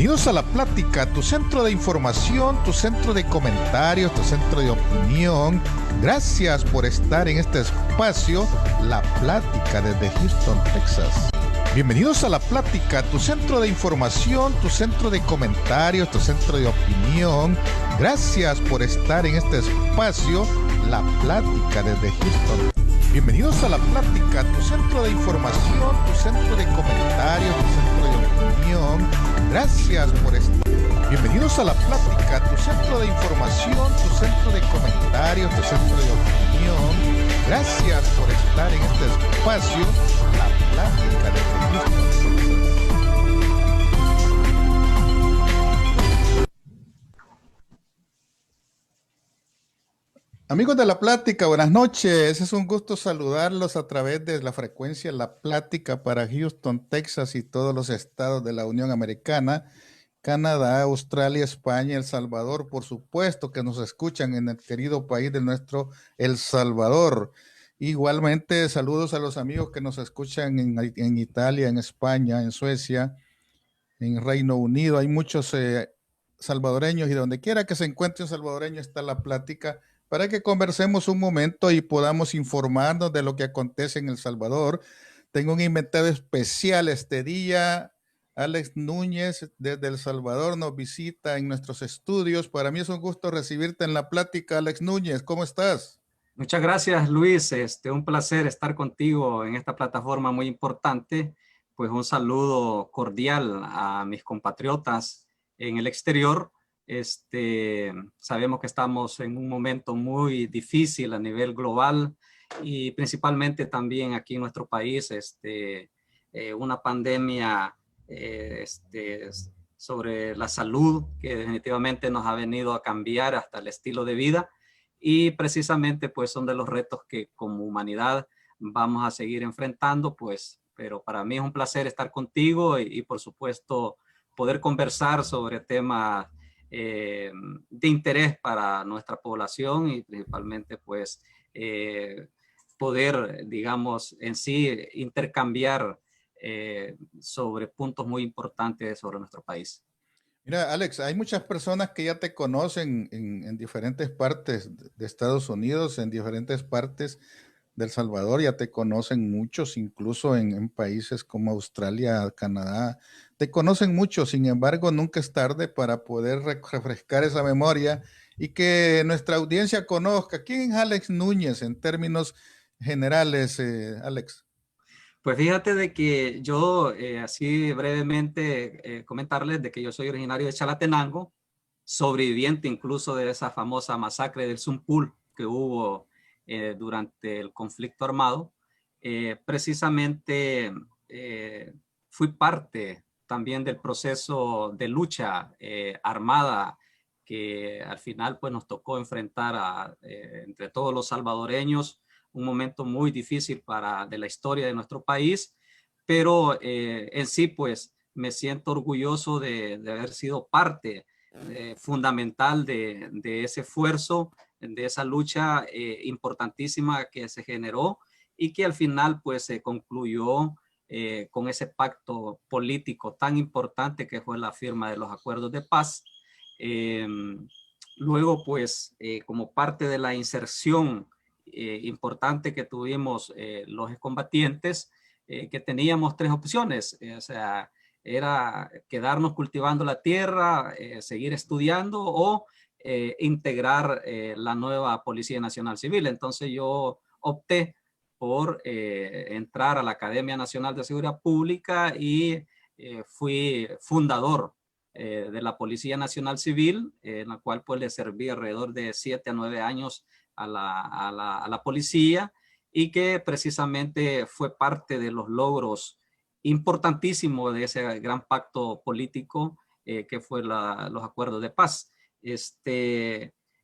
Bienvenidos a La Plática, tu centro de información, tu centro de comentarios, tu centro de opinión. Gracias por estar en este espacio, La Plática desde Houston, Texas. Bienvenidos a La Plática, tu centro de información, tu centro de comentarios, tu centro de opinión. Gracias por estar en este espacio, La Plática desde Houston. Bienvenidos a La Plática, tu centro de información, tu centro de comentarios, tu centro de opinión. Gracias por estar. Bienvenidos a La Plática, tu centro de información, tu centro de comentarios, tu centro de opinión. Gracias por estar en este espacio, La Plática desde Houston. Amigos de La Plática, buenas noches. Es un gusto saludarlos a través de la frecuencia La Plática para Houston, Texas y todos los estados de la Unión Americana, Canadá, Australia, España, El Salvador, por supuesto que nos escuchan en el querido país de nuestro El Salvador. Igualmente, saludos a los amigos que nos escuchan en Italia, en España, en Suecia, en Reino Unido. Hay muchos salvadoreños y donde quiera que se encuentre un salvadoreño está La Plática para que conversemos un momento y podamos informarnos de lo que acontece en El Salvador. Tengo un invitado especial este día. Alex Núñez desde El Salvador nos visita en nuestros estudios. Para mí es un gusto recibirte en La Plática, Alex Núñez. ¿Cómo estás? Muchas gracias, Luis. Un placer estar contigo en esta plataforma muy importante. Pues un saludo cordial a mis compatriotas en el exterior. Sabemos que estamos en un momento muy difícil a nivel global y principalmente también aquí en nuestro país, una pandemia sobre la salud que definitivamente nos ha venido a cambiar hasta el estilo de vida. Y precisamente pues son de los retos que como humanidad vamos a seguir enfrentando, pues, pero para mí es un placer estar contigo y por supuesto poder conversar sobre temas de interés para nuestra población y principalmente pues poder, digamos, en sí intercambiar sobre puntos muy importantes sobre nuestro país. Mira, Alex, hay muchas personas que ya te conocen en diferentes partes de Estados Unidos, en diferentes partes de El Salvador, ya te conocen muchos, incluso en países como Australia, Canadá, te conocen mucho, sin embargo, nunca es tarde para poder refrescar esa memoria y que nuestra audiencia conozca quién es Alex Núñez en términos generales, Alex. Pues fíjate de que yo, así brevemente, comentarles de que yo soy originario de Chalatenango, sobreviviente incluso de esa famosa masacre del Zumpul que hubo durante el conflicto armado. Precisamente fui parte también del proceso de lucha armada que al final pues nos tocó enfrentar entre todos los salvadoreños, un momento muy difícil de la historia de nuestro país, pero en sí pues me siento orgulloso de haber sido parte fundamental de ese esfuerzo, de esa lucha importantísima que se generó y que al final pues se concluyó con ese pacto político tan importante que fue la firma de los acuerdos de paz. Luego pues como parte de la inserción importante que tuvimos los excombatientes, que teníamos tres opciones, o sea, era quedarnos cultivando la tierra, seguir estudiando o integrar la nueva Policía Nacional Civil. Entonces yo opté por entrar a la Academia Nacional de Seguridad Pública y fui fundador de la Policía Nacional Civil, en la cual pues le serví alrededor de 7 a 9 años a la policía y que precisamente fue parte de los logros importantísimos de ese gran pacto político que fue los acuerdos de paz.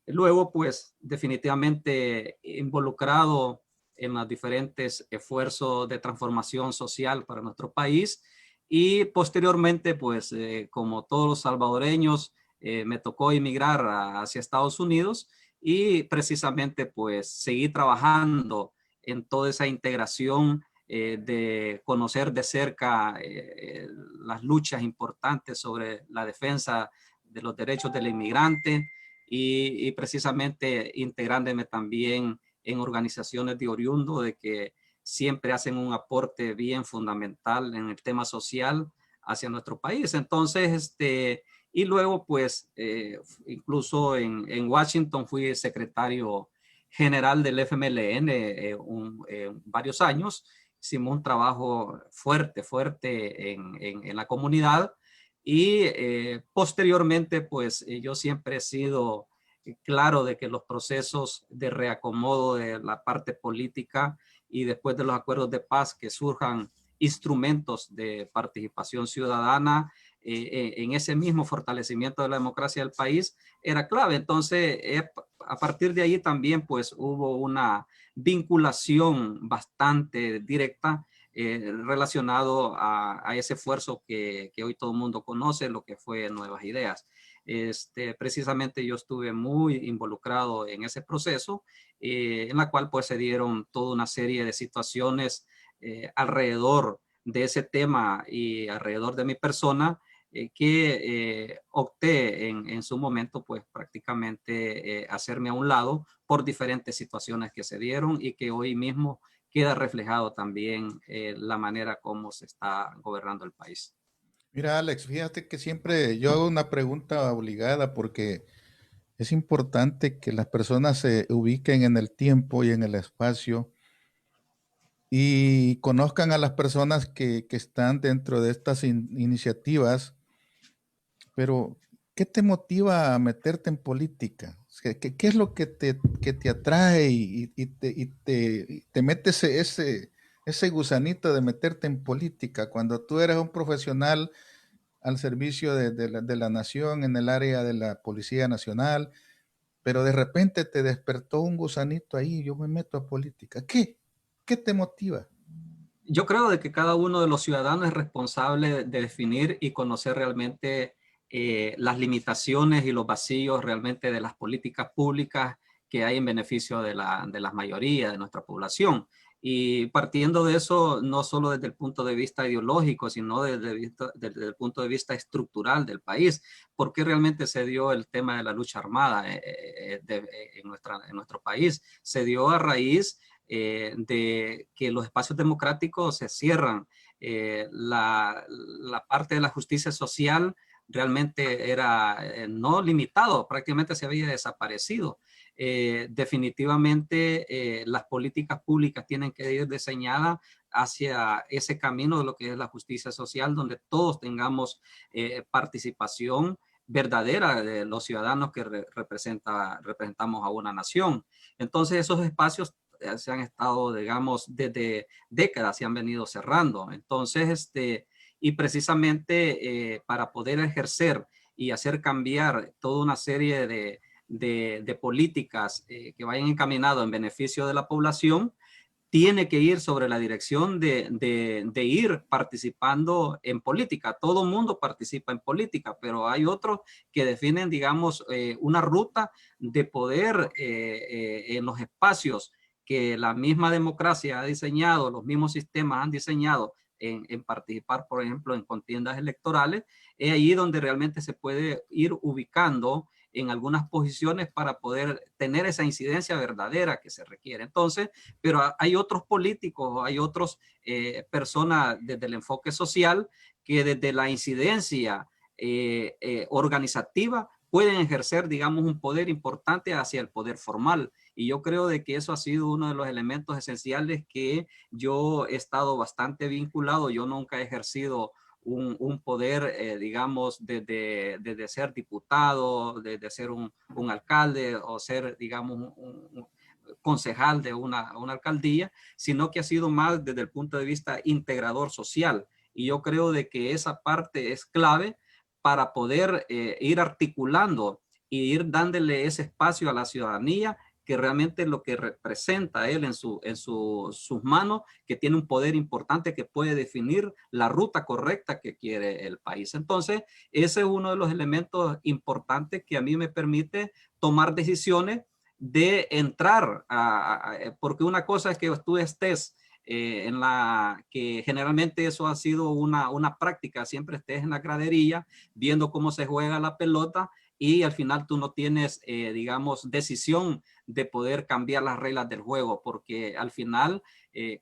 Luego, pues, definitivamente involucrado en los diferentes esfuerzos de transformación social para nuestro país y posteriormente, pues, como todos los salvadoreños, me tocó emigrar hacia Estados Unidos y precisamente, pues, seguí trabajando en toda esa integración de conocer de cerca las luchas importantes sobre la defensa de los derechos del inmigrante y precisamente integrándome también en organizaciones de oriundo de que siempre hacen un aporte bien fundamental en el tema social hacia nuestro país. Entonces, y luego pues incluso en Washington fui secretario general del FMLN varios años. Hicimos un trabajo fuerte en la comunidad y posteriormente pues yo siempre he sido claro de que los procesos de reacomodo de la parte política y después de los acuerdos de paz que surjan instrumentos de participación ciudadana en ese mismo fortalecimiento de la democracia del país era clave. Entonces, a partir de ahí también pues hubo una vinculación bastante directa relacionado a ese esfuerzo que hoy todo el mundo conoce, lo que fue Nuevas Ideas. Precisamente yo estuve muy involucrado en ese proceso, en la cual pues se dieron toda una serie de situaciones alrededor de ese tema y alrededor de mi persona, que opté en su momento pues prácticamente hacerme a un lado por diferentes situaciones que se dieron y que hoy mismo queda reflejado también la manera como se está gobernando el país. Mira, Alex, fíjate que siempre yo hago una pregunta obligada porque es importante que las personas se ubiquen en el tiempo y en el espacio y conozcan a las personas que están dentro de estas iniciativas, pero ¿qué te motiva a meterte en política? ¿Qué es lo que te atrae y te mete ese gusanito de meterte en política cuando tú eres un profesional al servicio de la nación en el área de la Policía Nacional, pero de repente te despertó un gusanito ahí, yo me meto a política? ¿Qué te motiva? Yo creo de que cada uno de los ciudadanos es responsable de definir y conocer realmente las limitaciones y los vacíos realmente de las políticas públicas que hay en beneficio de la mayoría de nuestra población. Y partiendo de eso, no solo desde el punto de vista ideológico, sino desde el punto de vista estructural del país, ¿por qué realmente se dio el tema de la lucha armada en nuestro país? Se dio a raíz de que los espacios democráticos se cierran. La parte de la justicia social realmente era no limitado, prácticamente se había desaparecido. Definitivamente las políticas públicas tienen que ir diseñadas hacia ese camino de lo que es la justicia social, donde todos tengamos participación verdadera de los ciudadanos que representamos a una nación. Entonces esos espacios se han estado, digamos, desde décadas se han venido cerrando. Entonces, y precisamente para poder ejercer y hacer cambiar toda una serie de políticas que vayan encaminadas en beneficio de la población, tiene que ir sobre la dirección de ir participando en política. Todo el mundo participa en política, pero hay otros que definen, digamos, una ruta de poder en los espacios que la misma democracia ha diseñado, los mismos sistemas han diseñado en participar, por ejemplo, en contiendas electorales. Es ahí donde realmente se puede ir ubicando en algunas posiciones para poder tener esa incidencia verdadera que se requiere. Entonces, pero hay otros políticos, hay otras personas desde el enfoque social que desde la incidencia organizativa pueden ejercer, digamos, un poder importante hacia el poder formal. Y yo creo de que eso ha sido uno de los elementos esenciales que yo he estado bastante vinculado. Yo nunca he ejercido un poder, digamos, desde ser diputado, desde ser un alcalde o ser, digamos, un concejal de una alcaldía, sino que ha sido más desde el punto de vista integrador social. Y yo creo de que esa parte es clave para poder ir articulando y ir dándole ese espacio a la ciudadanía que realmente lo que representa él en sus manos, que tiene un poder importante que puede definir la ruta correcta que quiere el país. Entonces, ese es uno de los elementos importantes que a mí me permite tomar decisiones de entrar, porque una cosa es que tú estés en la que generalmente eso ha sido una práctica, siempre estés en la gradería viendo cómo se juega la pelota y al final tú no tienes, digamos, decisión de poder cambiar las reglas del juego, porque al final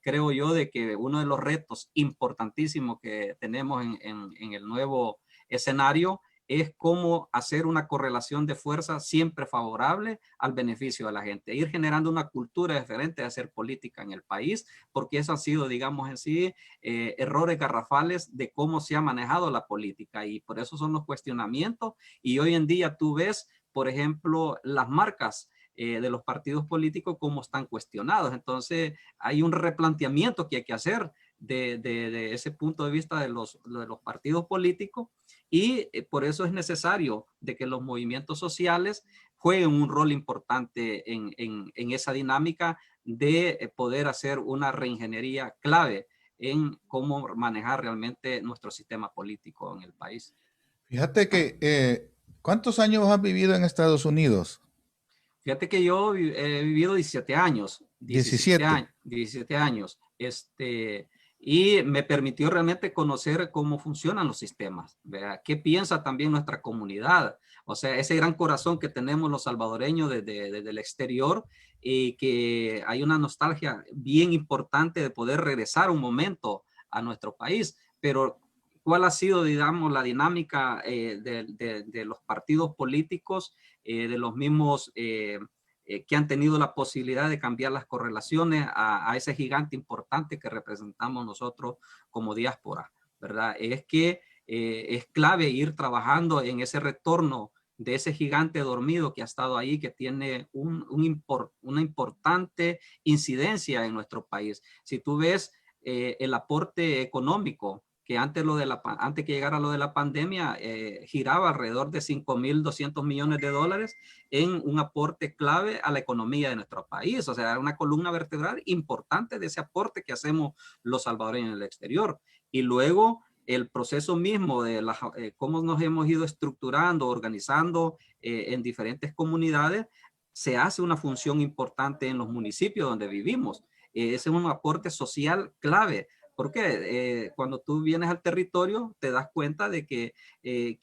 creo yo de que uno de los retos importantísimos que tenemos en el nuevo escenario es cómo hacer una correlación de fuerza siempre favorable al beneficio de la gente, ir generando una cultura diferente de hacer política en el país, porque eso ha sido, digamos en sí, errores garrafales de cómo se ha manejado la política y por eso son los cuestionamientos y hoy en día tú ves, por ejemplo, las marcas de los partidos políticos cómo están cuestionados. Entonces hay un replanteamiento que hay que hacer de ese punto de vista de los partidos políticos y por eso es necesario de que los movimientos sociales jueguen un rol importante en esa dinámica de poder hacer una reingeniería clave en cómo manejar realmente nuestro sistema político en el país. Fíjate que, ¿cuántos años has vivido en Estados Unidos? Fíjate que yo he vivido 17 años, 17. 17 años, y me permitió realmente conocer cómo funcionan los sistemas, ¿verdad? ¿Qué piensa también nuestra comunidad? O sea, ese gran corazón que tenemos los salvadoreños desde el exterior y que hay una nostalgia bien importante de poder regresar un momento a nuestro país, pero ¿cuál ha sido, digamos, la dinámica de los partidos políticos, de los mismos que han tenido la posibilidad de cambiar las correlaciones a ese gigante importante que representamos nosotros como diáspora, ¿verdad? Es que es clave ir trabajando en ese retorno de ese gigante dormido que ha estado ahí, que tiene una importante incidencia en nuestro país. Si tú ves el aporte económico que antes que llegara lo de la pandemia, giraba alrededor de 5.200 millones de dólares en un aporte clave a la economía de nuestro país. O sea, una columna vertebral importante de ese aporte que hacemos los salvadoreños en el exterior. Y luego el proceso mismo de cómo nos hemos ido estructurando, organizando en diferentes comunidades, se hace una función importante en los municipios donde vivimos. Ese es un aporte social clave. Porque cuando tú vienes al territorio te das cuenta de que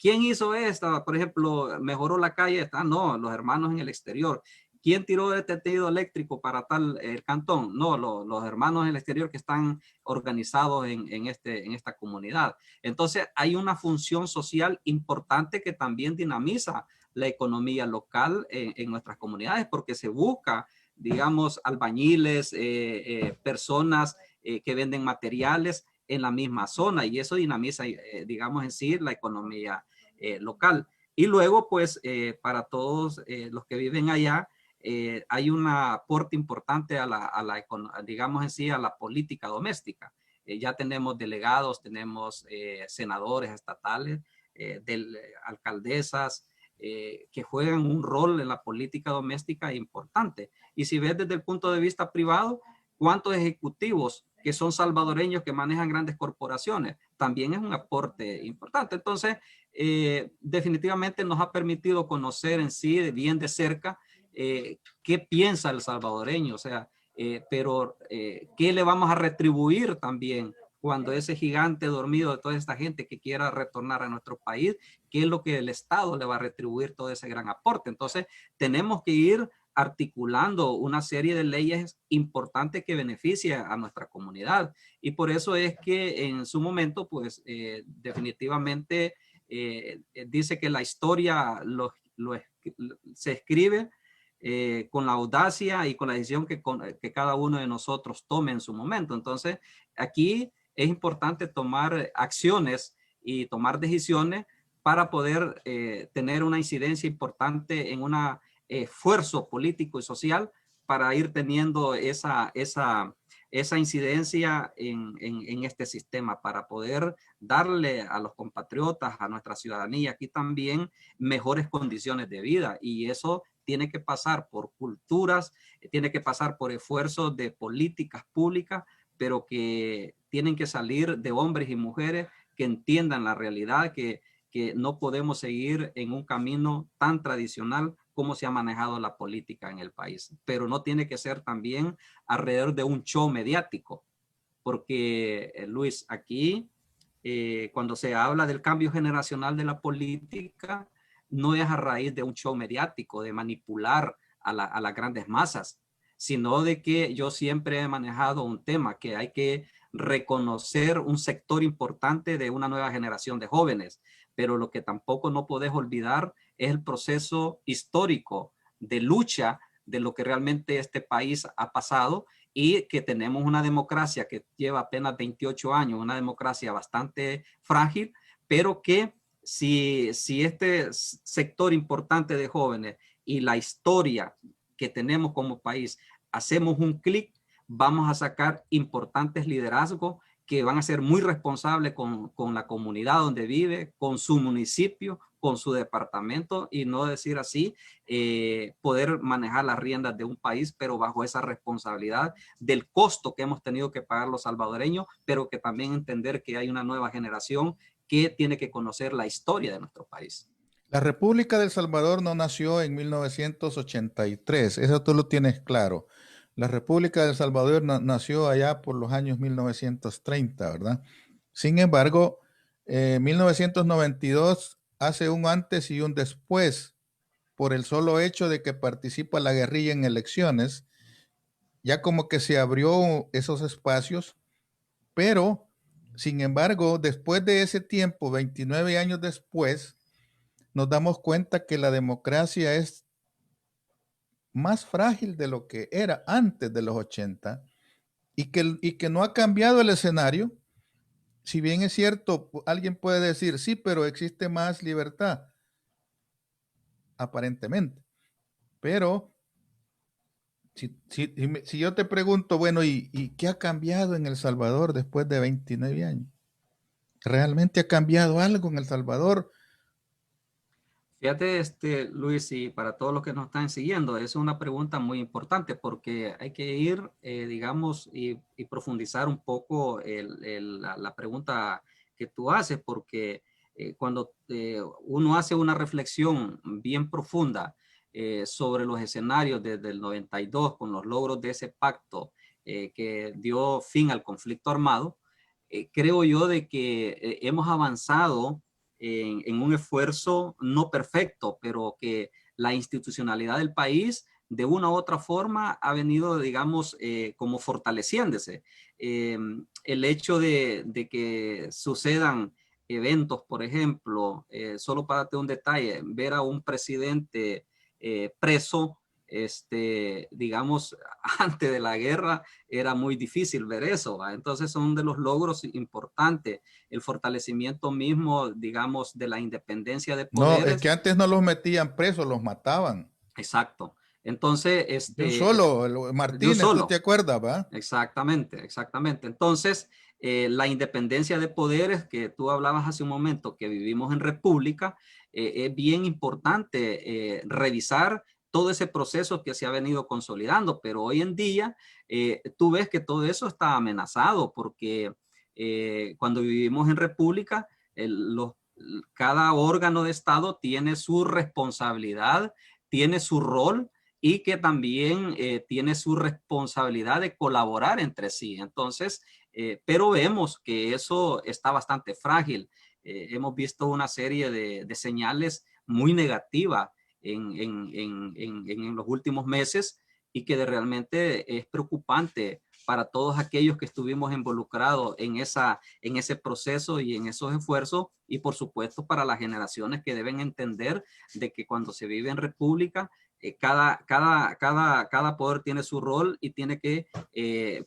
¿quién hizo esta? Por ejemplo, mejoró la calle, no, los hermanos en el exterior. ¿Quién tiró de tendido eléctrico para tal cantón? No, los hermanos en el exterior que están organizados en esta comunidad. Entonces hay una función social importante que también dinamiza la economía local en nuestras comunidades porque se busca, digamos, albañiles, personas que venden materiales en la misma zona y eso dinamiza, digamos en sí, la economía local. Y luego, pues, para todos los que viven allá, hay un aporte importante digamos en sí, a la política doméstica. Ya tenemos delegados, tenemos senadores estatales, alcaldesas, que juegan un rol en la política doméstica importante. Y si ves desde el punto de vista privado, ¿cuántos ejecutivos que son salvadoreños que manejan grandes corporaciones? También es un aporte importante. Entonces, definitivamente nos ha permitido conocer en sí bien de cerca qué piensa el salvadoreño, o sea, pero qué le vamos a retribuir también cuando ese gigante dormido de toda esta gente que quiera retornar a nuestro país, qué es lo que el Estado le va a retribuir todo ese gran aporte. Entonces, tenemos que ir articulando una serie de leyes importantes que beneficien a nuestra comunidad. Y por eso es que en su momento, pues definitivamente dice que la historia se escribe con la audacia y con la decisión que cada uno de nosotros tome en su momento. Entonces, aquí es importante tomar acciones y tomar decisiones para poder tener una incidencia importante en un esfuerzo político y social para ir teniendo esa incidencia en este sistema, para poder darle a los compatriotas, a nuestra ciudadanía aquí también, mejores condiciones de vida. Y eso tiene que pasar por culturas, tiene que pasar por esfuerzos de políticas públicas, pero que tienen que salir de hombres y mujeres que entiendan la realidad, que no podemos seguir en un camino tan tradicional como se ha manejado la política en el país. Pero no tiene que ser también alrededor de un show mediático. porque Luis, aquí cuando se habla del cambio generacional de la política, no es a raíz de un show mediático, de manipular a las grandes masas, sino de que yo siempre he manejado un tema que hay que reconocer un sector importante de una nueva generación de jóvenes, pero lo que tampoco no podés olvidar es el proceso histórico de lucha de lo que realmente este país ha pasado y que tenemos una democracia que lleva apenas 28 años, una democracia bastante frágil, pero que si este sector importante de jóvenes y la historia que tenemos como país hacemos un clic, vamos a sacar importantes liderazgos que van a ser muy responsables con la comunidad donde vive, con su municipio, con su departamento, y no decir así, poder manejar las riendas de un país, pero bajo esa responsabilidad del costo que hemos tenido que pagar los salvadoreños, pero que también entender que hay una nueva generación que tiene que conocer la historia de nuestro país. La República del Salvador no nació en 1983, eso tú lo tienes claro. La República del Salvador nació allá por los años 1930, ¿verdad? Sin embargo, 1992 hace un antes y un después por el solo hecho de que participa la guerrilla en elecciones, ya como que se abrió esos espacios, pero sin embargo, después de ese tiempo, 29 años después, nos damos cuenta que la democracia es más frágil de lo que era antes de los 80 y que no ha cambiado el escenario. Si bien es cierto, alguien puede decir, sí, pero existe más libertad, aparentemente. Pero si yo te pregunto, bueno, ¿y qué ha cambiado en El Salvador después de 29 años? ¿Realmente ha cambiado algo en El Salvador? Fíjate, Luis, y para todos los que nos están siguiendo, es una pregunta muy importante porque hay que ir, digamos, y profundizar un poco la pregunta que tú haces, porque cuando uno hace una reflexión bien profunda sobre los escenarios desde el 92 con los logros de ese pacto que dio fin al conflicto armado, creo yo de que hemos avanzado en un esfuerzo no perfecto, pero que la institucionalidad del país de una u otra forma ha venido, digamos, como fortaleciéndose. El hecho de que sucedan eventos, por ejemplo, solo para darte un detalle, ver a un presidente preso, digamos, antes de la guerra era muy difícil ver eso, ¿va? Entonces son de los logros importantes, el fortalecimiento mismo, digamos, de la independencia de No, es poderes. que antes no los metían presos, los mataban. Exacto. Entonces, De un solo, de un Martínez, ¿tú te solo. acuerdas, va? Exactamente, exactamente. Entonces, la independencia de poderes que tú hablabas hace un momento, que vivimos en república, es bien importante revisar todo ese proceso que se ha venido consolidando, pero hoy en día tú ves que todo eso está amenazado porque cuando vivimos en república, cada órgano de Estado tiene su responsabilidad, tiene su rol y que también tiene su responsabilidad de colaborar entre sí. Entonces, pero vemos que eso está bastante frágil. Hemos visto una serie de señales muy negativas en los últimos meses y que realmente es preocupante para todos aquellos que estuvimos involucrados en ese proceso y en esos esfuerzos, y por supuesto para las generaciones que deben entender de que cuando se vive en república, cada poder tiene su rol y tiene que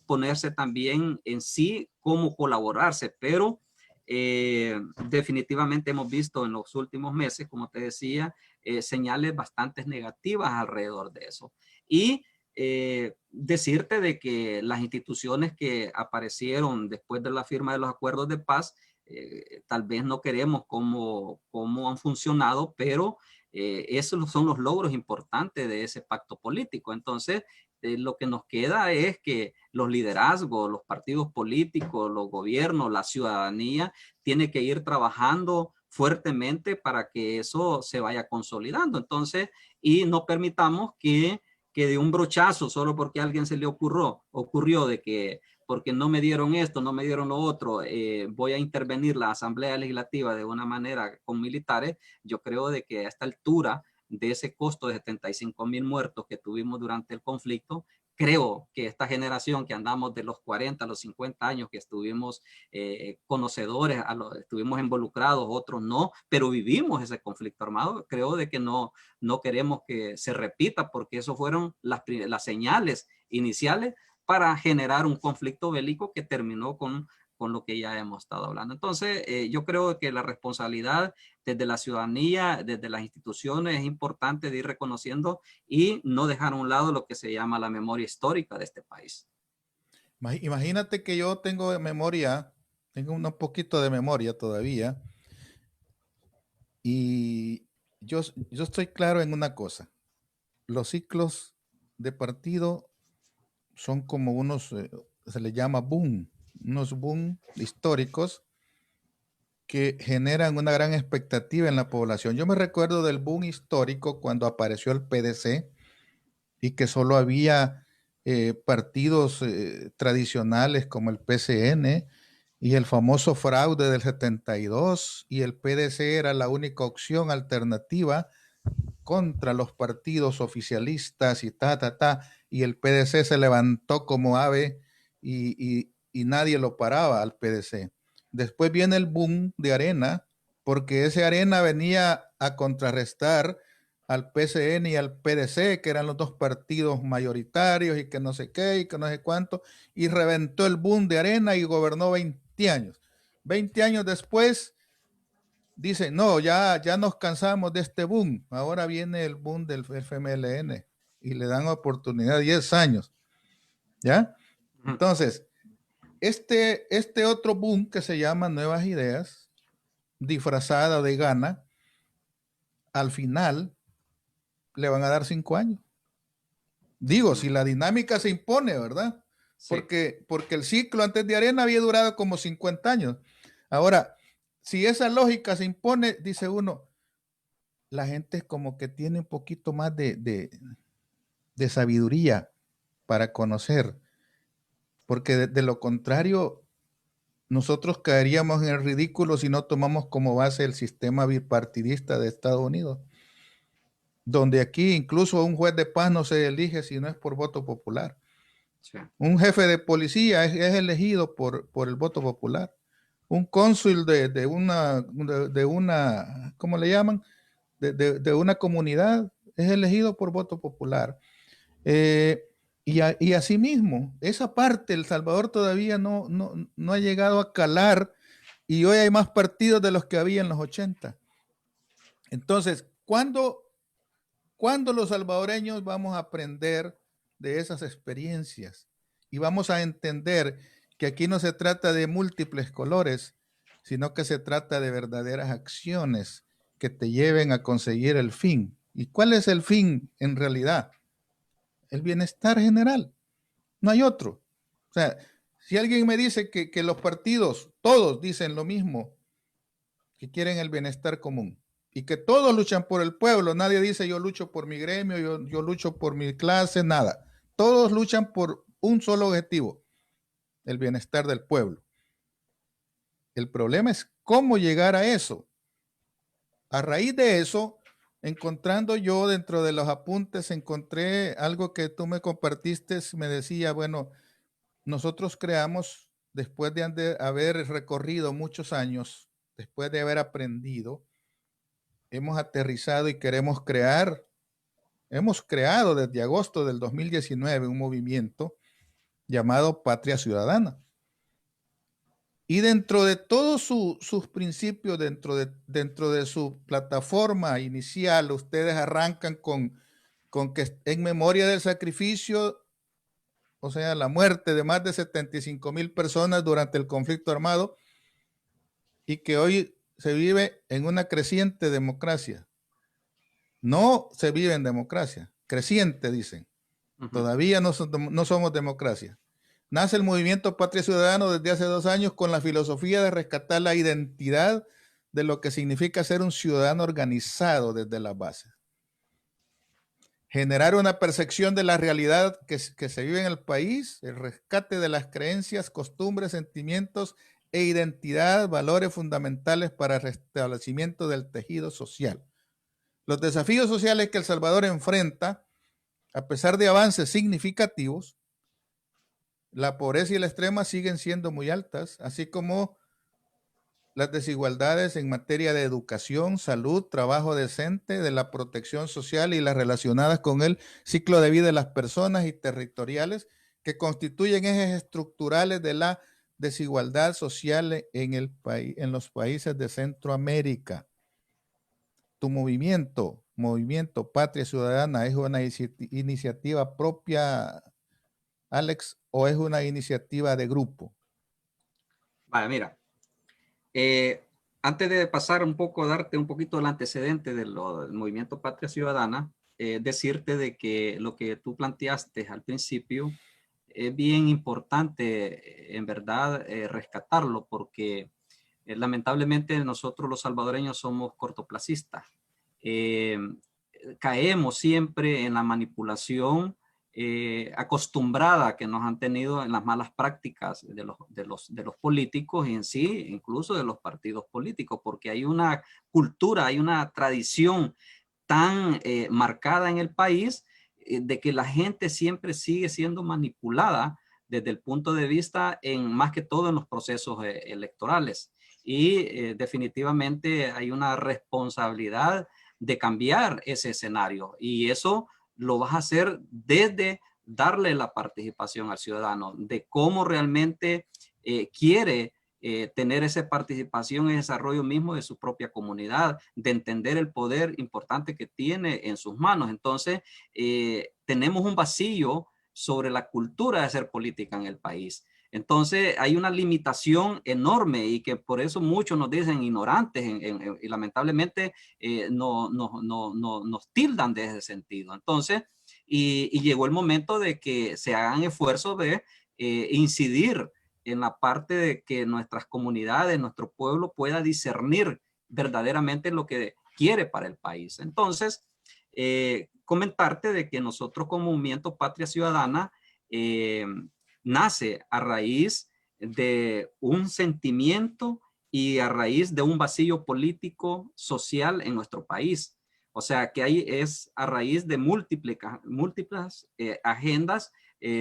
ponerse también en sí cómo colaborarse, pero definitivamente hemos visto en los últimos meses, como te decía, señales bastante negativas alrededor de eso. Y decirte de que las instituciones que aparecieron después de la firma de los acuerdos de paz, tal vez no queremos cómo han funcionado, pero esos son los logros importantes de ese pacto político. Entonces, lo que nos queda es que los liderazgos, los partidos políticos, los gobiernos, la ciudadanía, tiene que ir trabajando fuertemente para que eso se vaya consolidando. Entonces, y no permitamos que de un brochazo, solo porque a alguien se le ocurrió de que porque no me dieron esto, no me dieron lo otro, voy a intervenir la Asamblea Legislativa de una manera con militares, yo creo de que a esta altura de ese costo de 75,000 muertos que tuvimos durante el conflicto, creo que esta generación que andamos de los 40 a los 50 años, que estuvimos conocedores, estuvimos involucrados, otros no, pero vivimos ese conflicto armado, creo de que no queremos que se repita, porque eso fueron las señales iniciales para generar un conflicto bélico que terminó con lo que ya hemos estado hablando. Entonces, yo creo que la responsabilidad desde la ciudadanía, desde las instituciones, es importante de ir reconociendo y no dejar a un lado lo que se llama la memoria histórica de este país. Imagínate que yo tengo memoria, tengo un poquito de memoria todavía, y yo estoy claro en una cosa. Los ciclos de partido son como unos, se le llama boom, unos boom históricos que generan una gran expectativa en la población. Yo me recuerdo del boom histórico cuando apareció el PDC y que solo había partidos tradicionales como el PCN y el famoso fraude del 72, y el PDC era la única opción alternativa contra los partidos oficialistas y y el PDC se levantó como ave y nadie lo paraba al PDC. Después viene el boom de Arena, porque ese Arena venía a contrarrestar al PCN y al PDC, que eran los dos partidos mayoritarios y que no sé qué y que no sé cuánto, y reventó el boom de Arena y gobernó 20 años. 20 años después, dicen, no, ya nos cansamos de este boom, ahora viene el boom del FMLN y le dan oportunidad 10 años, ¿ya? Entonces, este otro boom que se llama Nuevas Ideas, disfrazada de gana, al final le van a dar 5 años. Digo, si la dinámica se impone, ¿verdad? Sí. Porque el ciclo antes de Arena había durado como 50 años. Ahora, si esa lógica se impone, dice uno, la gente como que tiene un poquito más de sabiduría para conocer, porque de lo contrario, nosotros caeríamos en el ridículo si no tomamos como base el sistema bipartidista de Estados Unidos, donde aquí incluso un juez de paz no se elige si no es por voto popular. Sí. Un jefe de policía es elegido por el voto popular. Un cónsul de una, ¿cómo le llaman? De una comunidad es elegido por voto popular. Y asimismo, esa parte, El Salvador todavía no ha llegado a calar, y hoy hay más partidos de los que había en los 80. Entonces, ¿cuándo los salvadoreños vamos a aprender de esas experiencias? Y vamos a entender que aquí no se trata de múltiples colores, sino que se trata de verdaderas acciones que te lleven a conseguir el fin. ¿Y cuál es el fin en realidad? El bienestar general. No hay otro. O sea, si alguien me dice que los partidos, todos dicen lo mismo, que quieren el bienestar común y que todos luchan por el pueblo, nadie dice yo lucho por mi gremio, yo lucho por mi clase, nada. Todos luchan por un solo objetivo, el bienestar del pueblo. El problema es cómo llegar a eso. A raíz de eso, encontrando yo dentro de los apuntes, encontré algo que tú me compartiste, me decía, bueno, nosotros creamos, después de haber recorrido muchos años, después de haber aprendido, hemos aterrizado y queremos crear, hemos creado desde agosto del 2019 un movimiento llamado Patria Ciudadana. Y dentro de todos sus principios, dentro de su plataforma inicial, ustedes arrancan con que en memoria del sacrificio, o sea, la muerte de más de 75,000 personas durante el conflicto armado, y que hoy se vive en una creciente democracia. No se vive en democracia, creciente, dicen. Todavía no somos democracia. Nace el movimiento Patria Ciudadano desde hace 2 años con la filosofía de rescatar la identidad de lo que significa ser un ciudadano organizado desde las bases. generar una percepción de la realidad que se vive en el país, el rescate de las creencias, costumbres, sentimientos e identidad, valores fundamentales para el restablecimiento del tejido social. Los desafíos sociales que El Salvador enfrenta, a pesar de avances significativos, la pobreza y la extrema siguen siendo muy altas, así como las desigualdades en materia de educación, salud, trabajo decente, de la protección social y las relacionadas con el ciclo de vida de las personas y territoriales que constituyen ejes estructurales de la desigualdad social en los países de Centroamérica. Tu movimiento Patria Ciudadana, ¿es una iniciativa propia, Alex, o es una iniciativa de grupo? Vale, mira, antes de pasar un poco, darte un poquito el antecedente del movimiento Patria Ciudadana, decirte de que lo que tú planteaste al principio es bien importante, en verdad, rescatarlo, porque lamentablemente nosotros los salvadoreños somos cortoplacistas. Eh, Caemos siempre en la manipulación acostumbrada que nos han tenido en las malas prácticas de los políticos y en sí, incluso de los partidos políticos, porque hay una cultura, hay una tradición tan marcada en el país de que la gente siempre sigue siendo manipulada desde el punto de vista en más que todo en los procesos electorales. Y definitivamente hay una responsabilidad de cambiar ese escenario y eso lo vas a hacer desde darle la participación al ciudadano, de cómo realmente quiere tener esa participación en desarrollo mismo de su propia comunidad, de entender el poder importante que tiene en sus manos. Entonces, tenemos un vacío sobre la cultura de hacer política en el país. Entonces, hay una limitación enorme y que por eso muchos nos dicen ignorantes y lamentablemente nos tildan de ese sentido. Entonces, y llegó el momento de que se hagan esfuerzos de incidir en la parte de que nuestras comunidades, nuestro pueblo pueda discernir verdaderamente lo que quiere para el país. Entonces, comentarte de que nosotros como Movimiento Patria Ciudadana nace a raíz de un sentimiento y a raíz de un vacío político social en nuestro país. O sea, que ahí es a raíz de múltiples agendas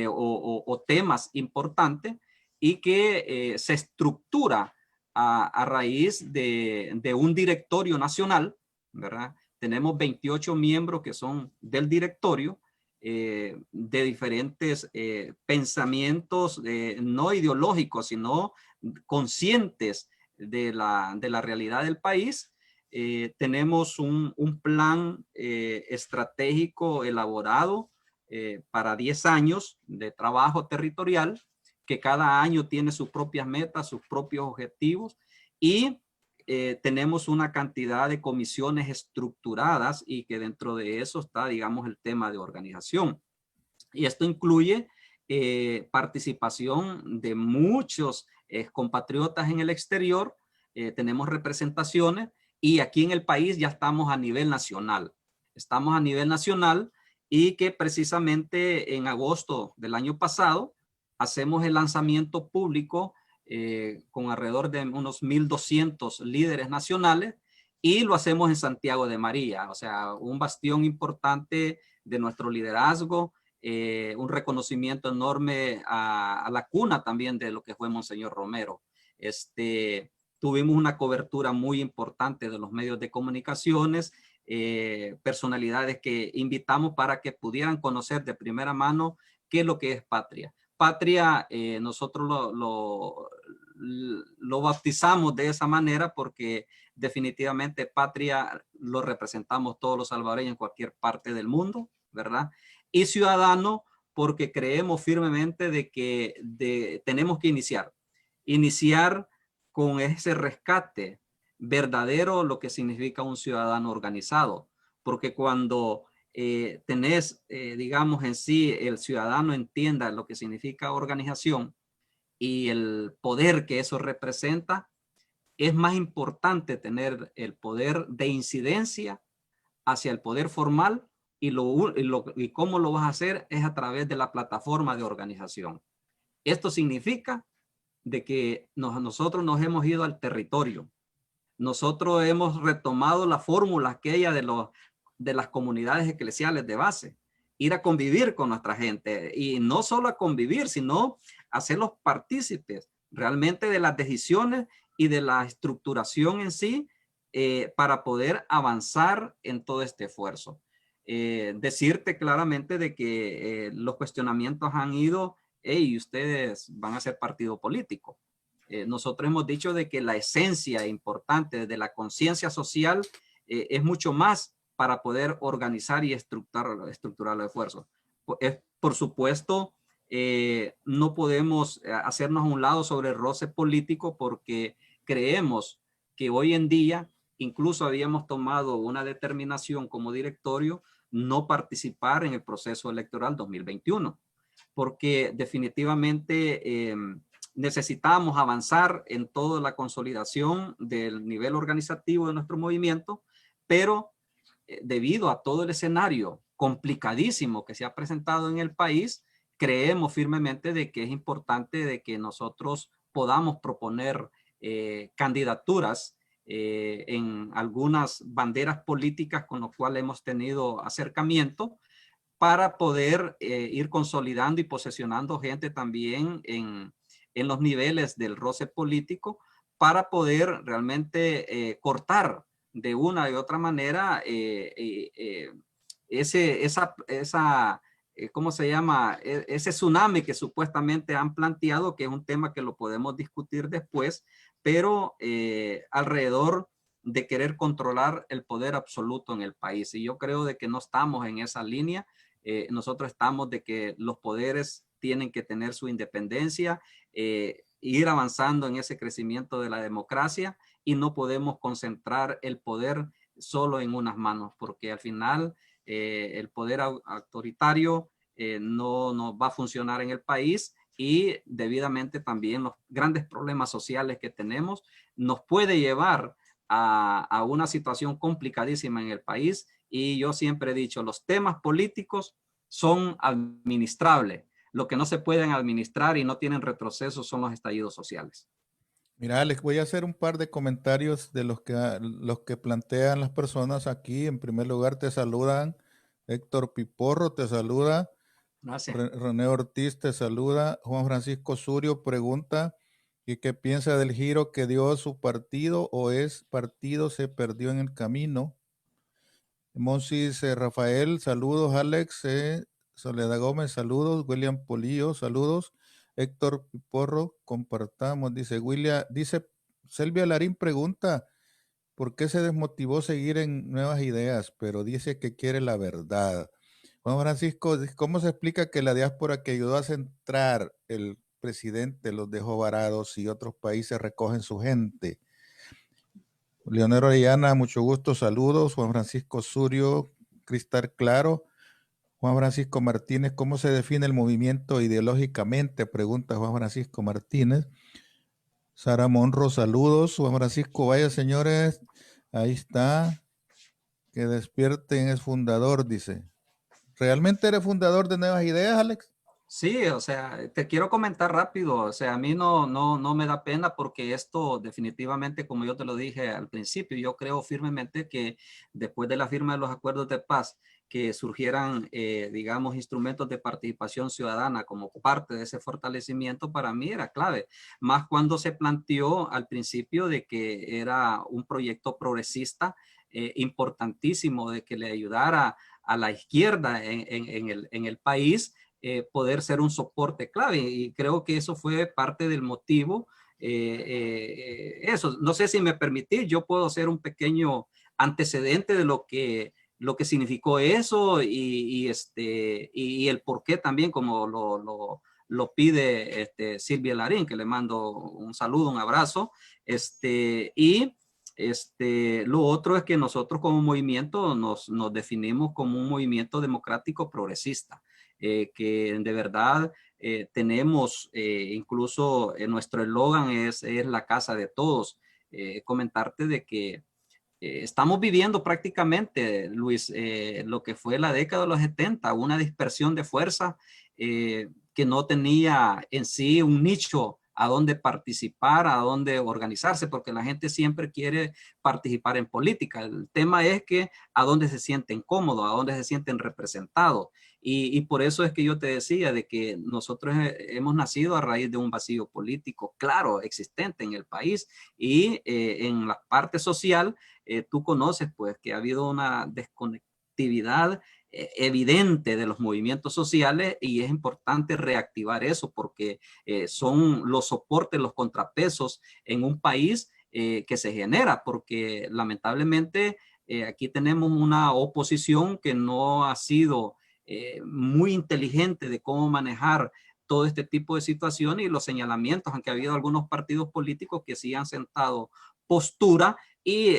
o temas importantes y que se estructura a raíz de un directorio nacional, ¿verdad? Tenemos 28 miembros que son del directorio, de diferentes pensamientos no ideológicos, sino conscientes de la realidad del país. Tenemos un plan estratégico elaborado para 10 años de trabajo territorial, que cada año tiene sus propias metas, sus propios objetivos y tenemos una cantidad de comisiones estructuradas y que dentro de eso está, digamos, el tema de organización. Y esto incluye participación de muchos compatriotas en el exterior, tenemos representaciones y aquí en el país ya estamos a nivel nacional. Estamos a nivel nacional y que precisamente en agosto del año pasado hacemos el lanzamiento público con alrededor de unos 1,200 líderes nacionales y lo hacemos en Santiago de María, o sea, un bastión importante de nuestro liderazgo, un reconocimiento enorme a la cuna también de lo que fue Monseñor Romero. Tuvimos una cobertura muy importante de los medios de comunicaciones, personalidades que invitamos para que pudieran conocer de primera mano qué es lo que es Patria. Patria, nosotros lo bautizamos de esa manera porque definitivamente Patria lo representamos todos los salvadoreños en cualquier parte del mundo, ¿verdad? Y ciudadano porque creemos firmemente de que tenemos que iniciar con ese rescate verdadero lo que significa un ciudadano organizado, porque cuando tenés, digamos en sí, el ciudadano entienda lo que significa organización y el poder que eso representa, es más importante tener el poder de incidencia hacia el poder formal y cómo lo vas a hacer es a través de la plataforma de organización. Esto significa de que nosotros nos hemos ido al territorio. Nosotros hemos retomado la fórmula aquella de las comunidades eclesiales de base, ir a convivir con nuestra gente y no solo a convivir, sino hacerlos partícipes realmente de las decisiones y de la estructuración en sí para poder avanzar en todo este esfuerzo. Decirte claramente de que los cuestionamientos han ido, hey, ustedes van a ser partido político. Nosotros hemos dicho de que la esencia importante de la conciencia social es mucho más para poder organizar y estructurar los esfuerzos. Por supuesto, no podemos hacernos a un lado sobre el roce político porque creemos que hoy en día incluso habíamos tomado una determinación como directorio no participar en el proceso electoral 2021, porque definitivamente necesitamos avanzar en toda la consolidación del nivel organizativo de nuestro movimiento, pero debido a todo el escenario complicadísimo que se ha presentado en el país, creemos firmemente de que es importante de que nosotros podamos proponer candidaturas en algunas banderas políticas con las cuales hemos tenido acercamiento para poder ir consolidando y posesionando gente también en los niveles del roce político para poder realmente cortar de una y otra manera ¿cómo se llama? Ese tsunami que supuestamente han planteado, que es un tema que lo podemos discutir después, pero alrededor de querer controlar el poder absoluto en el país. Y yo creo de que no estamos en esa línea. Nosotros estamos de que los poderes tienen que tener su independencia, ir avanzando en ese crecimiento de la democracia y no podemos concentrar el poder solo en unas manos, porque al final el poder autoritario no va a funcionar en el país y debidamente también los grandes problemas sociales que tenemos nos puede llevar a una situación complicadísima en el país. Y yo siempre he dicho, los temas políticos son administrables. Lo que no se pueden administrar y no tienen retroceso son los estallidos sociales. Mira, les voy a hacer un par de comentarios de los que plantean las personas aquí. En primer lugar, te saludan Héctor Piporro, te saluda René Ortiz, te saluda Juan Francisco Surio, pregunta ¿y qué piensa del giro que dio su partido o es partido se perdió en el camino? Monsis Rafael, saludos. Alex Soledad Gómez, saludos. William Polillo, saludos. Héctor Piporro, compartamos. Dice Selvia Larín pregunta, ¿por qué se desmotivó seguir en Nuevas Ideas? Pero dice que quiere la verdad. Juan Francisco, ¿cómo se explica que la diáspora que ayudó a centrar el presidente los dejó varados y otros países recogen su gente? Leonel Orellana, mucho gusto, saludos. Juan Francisco Surio, Cristal Claro. Juan Francisco Martínez, ¿cómo se define el movimiento ideológicamente? Pregunta Juan Francisco Martínez. Sara Monro, saludos. Juan Francisco, vaya señores, ahí está. Que despierten, es fundador, dice. ¿Realmente eres fundador de Nuevas Ideas, Alex? Sí, o sea, te quiero comentar rápido, o sea, a mí no me da pena porque esto definitivamente, como yo te lo dije al principio, yo creo firmemente que después de la firma de los acuerdos de paz, que surgieran, digamos, instrumentos de participación ciudadana como parte de ese fortalecimiento, para mí era clave, más cuando se planteó al principio de que era un proyecto progresista importantísimo, de que le ayudara a la izquierda en el país, poder ser un soporte clave. Y creo que eso fue parte del motivo. Eso, no sé si me permitís, yo puedo hacer un pequeño antecedente de lo que significó eso y el por qué también, como lo pide Silvia Larín, que le mando un saludo, un abrazo. Lo otro es que nosotros como movimiento nos definimos como un movimiento democrático progresista. Que de verdad tenemos, incluso nuestro eslogan es la casa de todos. Comentarte de que estamos viviendo prácticamente, Luis, lo que fue la década de los 70, una dispersión de fuerza que no tenía en sí un nicho a dónde participar, a dónde organizarse, porque la gente siempre quiere participar en política. El tema es que a dónde se sienten cómodos, a dónde se sienten representados. Y por eso es que yo te decía de que nosotros hemos nacido a raíz de un vacío político claro, existente en el país y en la parte social tú conoces pues que ha habido una desconectividad evidente de los movimientos sociales y es importante reactivar eso porque son los soportes, los contrapesos en un país que se genera porque lamentablemente aquí tenemos una oposición que no ha sido muy inteligente de cómo manejar todo este tipo de situaciones y los señalamientos, aunque ha habido algunos partidos políticos que sí han sentado postura y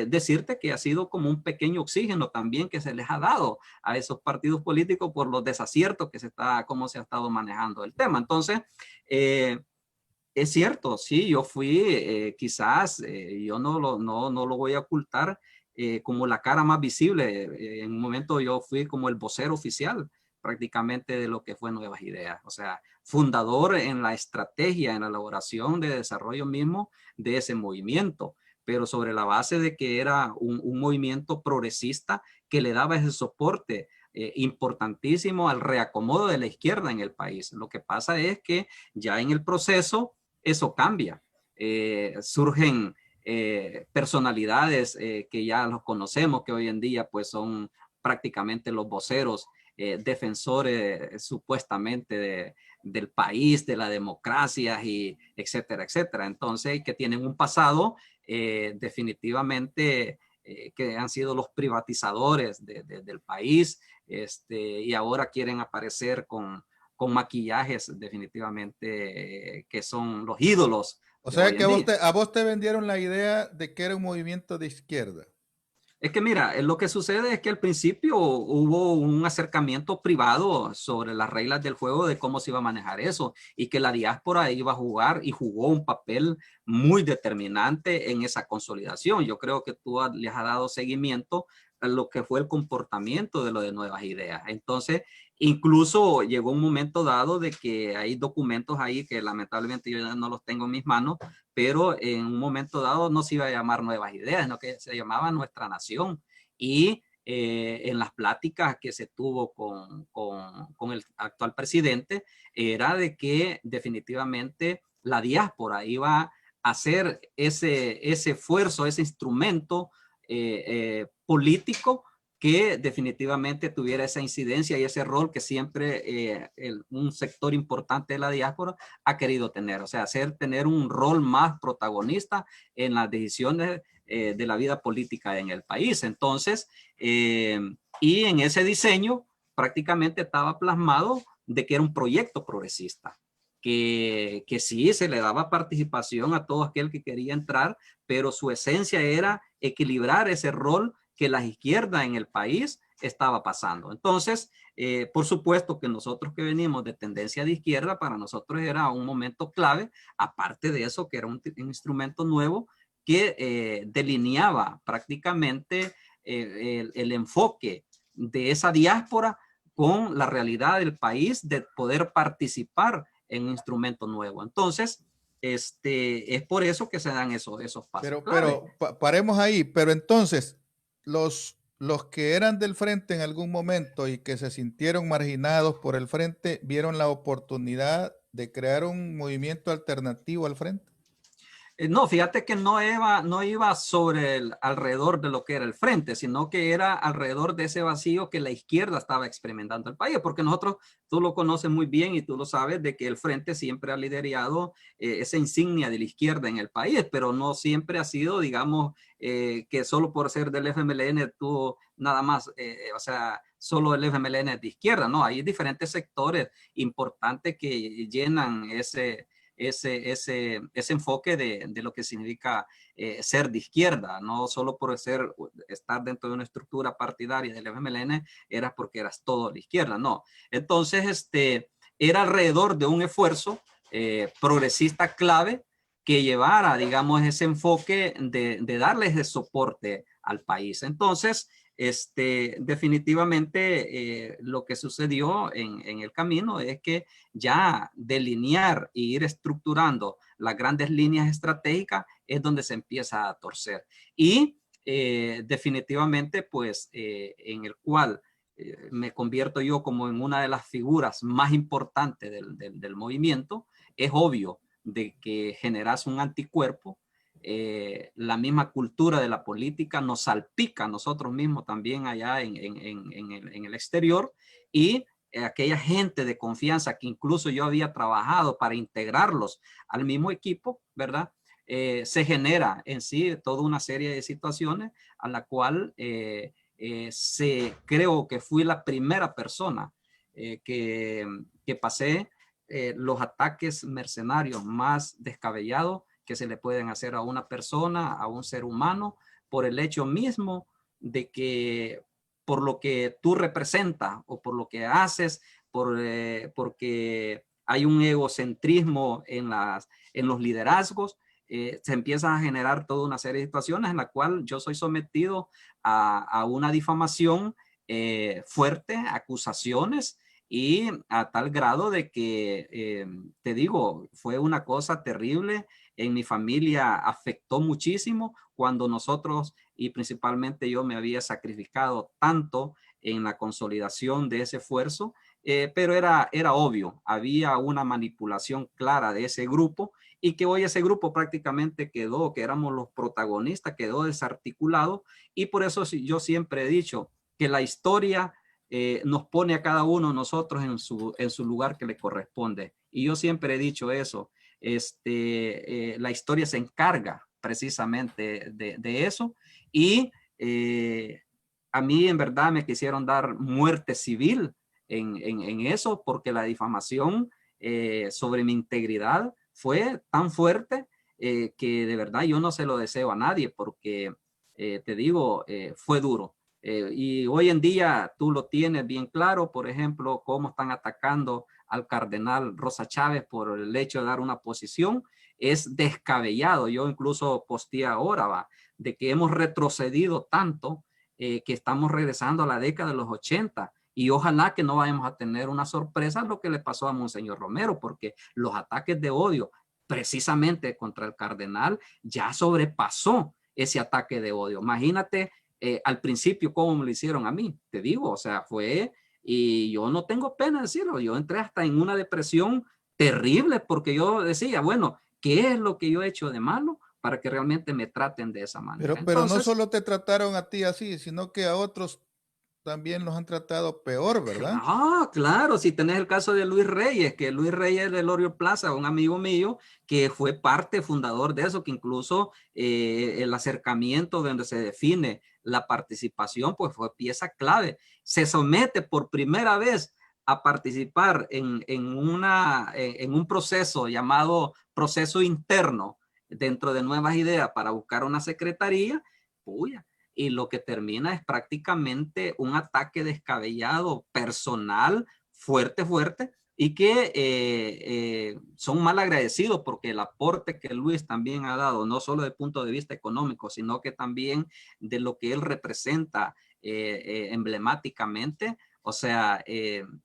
decirte que ha sido como un pequeño oxígeno también que se les ha dado a esos partidos políticos por los desaciertos que cómo se ha estado manejando el tema. Entonces, es cierto, sí, yo fui quizás, yo no lo voy a ocultar, como la cara más visible. En un momento yo fui como el vocero oficial prácticamente de lo que fue Nuevas Ideas, o sea, fundador en la estrategia, en la elaboración de desarrollo mismo de ese movimiento, pero sobre la base de que era un movimiento progresista que le daba ese soporte importantísimo al reacomodo de la izquierda en el país. Lo que pasa es que ya en el proceso eso cambia. Surgen personalidades que ya los conocemos, que hoy en día pues son prácticamente los voceros, defensores supuestamente del país, de la democracia y etcétera, etcétera. Entonces, que tienen un pasado definitivamente que han sido los privatizadores del país y ahora quieren aparecer con maquillajes definitivamente que son los ídolos O de sea hoy que en día. a vos te vendieron la idea de que era un movimiento de izquierda. Es que mira, lo que sucede es que al principio hubo un acercamiento privado sobre las reglas del juego de cómo se iba a manejar eso y que la diáspora iba a jugar y jugó un papel muy determinante en esa consolidación. Yo creo que tú les has dado seguimiento a lo que fue el comportamiento de lo de Nuevas Ideas. Entonces, incluso llegó un momento dado de que hay documentos ahí que lamentablemente yo ya no los tengo en mis manos, pero en un momento dado no se iba a llamar Nuevas Ideas, sino que se llamaba Nuestra Nación. Y en las pláticas que se tuvo con el actual presidente, era de que definitivamente la diáspora iba a hacer ese esfuerzo, ese instrumento político que definitivamente tuviera esa incidencia y ese rol que siempre un sector importante de la diáspora ha querido tener, o sea, tener un rol más protagonista en las decisiones de la vida política en el país. Entonces, y en ese diseño prácticamente estaba plasmado de que era un proyecto progresista. Que sí se le daba participación a todo aquel que quería entrar, pero su esencia era equilibrar ese rol que la izquierda en el país estaba pasando. Entonces, por supuesto que nosotros que venimos de tendencia de izquierda, para nosotros era un momento clave, aparte de eso que era un instrumento nuevo que delineaba prácticamente el enfoque de esa diáspora con la realidad del país de poder participar en un instrumento nuevo. Entonces, es por eso que se dan esos pasos clave. Paremos ahí. Pero entonces, los que eran del frente en algún momento y que se sintieron marginados por el frente, vieron la oportunidad de crear un movimiento alternativo al frente. No, fíjate que no iba sobre alrededor de lo que era el frente, sino que era alrededor de ese vacío que la izquierda estaba experimentando el país, porque nosotros, tú lo conoces muy bien y tú lo sabes, de que el frente siempre ha liderado esa insignia de la izquierda en el país, pero no siempre ha sido, digamos, que solo por ser del FMLN tuvo nada más, o sea, solo el FMLN es de izquierda, no, hay diferentes sectores importantes que llenan ese enfoque de lo que significa ser de izquierda, no solo por estar dentro de una estructura partidaria del FMLN, era porque eras todo de izquierda, no. Entonces, era alrededor de un esfuerzo progresista clave que llevara, digamos, ese enfoque de darles ese soporte al país. Entonces, definitivamente lo que sucedió en el camino es que ya delinear e ir estructurando las grandes líneas estratégicas es donde se empieza a torcer. Y definitivamente, pues, en el cual me convierto yo como en una de las figuras más importantes del movimiento, es obvio de que generas un anticuerpo. La misma cultura de la política nos salpica a nosotros mismos también allá en el exterior, y aquella gente de confianza que incluso yo había trabajado para integrarlos al mismo equipo, ¿verdad? Se genera en sí toda una serie de situaciones a la cual creo que fui la primera persona que pasé los ataques mercenarios más descabellados que se le pueden hacer a una persona, a un ser humano, por el hecho mismo de que por lo que tú representas o por lo que haces, porque hay un egocentrismo en los liderazgos, se empieza a generar toda una serie de situaciones en la cual yo soy sometido a una difamación fuerte, acusaciones, y a tal grado de que, te digo, fue una cosa terrible. En mi familia afectó muchísimo cuando nosotros, y principalmente yo, me había sacrificado tanto en la consolidación de ese esfuerzo, pero era obvio, había una manipulación clara de ese grupo, y que hoy ese grupo prácticamente quedó, que éramos los protagonistas, quedó desarticulado. Y por eso yo siempre he dicho que la historia nos pone a cada uno de nosotros en su lugar que le corresponde. Y yo siempre he dicho eso, la historia se encarga precisamente de eso, y a mí en verdad me quisieron dar muerte civil en eso, porque la difamación sobre mi integridad fue tan fuerte que de verdad yo no se lo deseo a nadie, porque te digo, fue duro. Y hoy en día tú lo tienes bien claro, por ejemplo, cómo están atacando al cardenal Rosa Chávez por el hecho de dar una posición. Es descabellado. Yo incluso posteé ahora, va, de que hemos retrocedido tanto que estamos regresando a la década de los 80, y ojalá que no vayamos a tener una sorpresa lo que le pasó a Monseñor Romero, porque los ataques de odio precisamente contra el cardenal ya sobrepasó ese ataque de odio. Imagínate al principio cómo me lo hicieron a mí, te digo, o sea, fue, y yo no tengo pena decirlo, yo entré hasta en una depresión terrible, porque yo decía, bueno, ¿qué es lo que yo he hecho de malo para que realmente me traten de esa manera? Pero no Entonces, solo te trataron a ti así, sino que a otros también los han tratado peor, ¿verdad? claro, si tenés el caso de Luis Reyes, que Luis Reyes de Lorio Plaza, un amigo mío que fue parte fundador de eso, que incluso el acercamiento donde se define la participación, pues fue pieza clave. Se somete por primera vez a participar en un proceso llamado proceso interno dentro de Nuevas Ideas para buscar una secretaría. Puya, y lo que termina es prácticamente un ataque descabellado, personal, fuerte, fuerte, y que son mal agradecidos porque el aporte que Luis también ha dado, no solo desde el punto de vista económico, sino que también de lo que él representa emblemáticamente, o sea,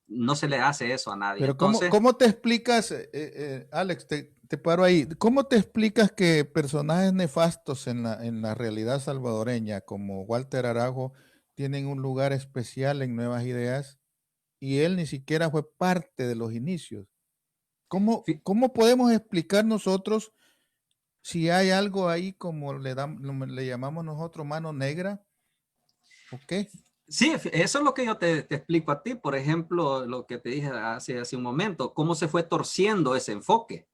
no se le hace eso a nadie. Pero Entonces, ¿cómo te explicas, Alex, te paro ahí, ¿cómo te explicas que personajes nefastos en la realidad salvadoreña, como Walter Arajo, tienen un lugar especial en Nuevas Ideas y él ni siquiera fue parte de los inicios? ¿Cómo podemos explicar nosotros si hay algo ahí como le llamamos nosotros mano negra o qué? sí, eso es lo que yo te explico a ti. Por ejemplo, lo que te dije hace un momento, cómo se fue torciendo ese enfoque.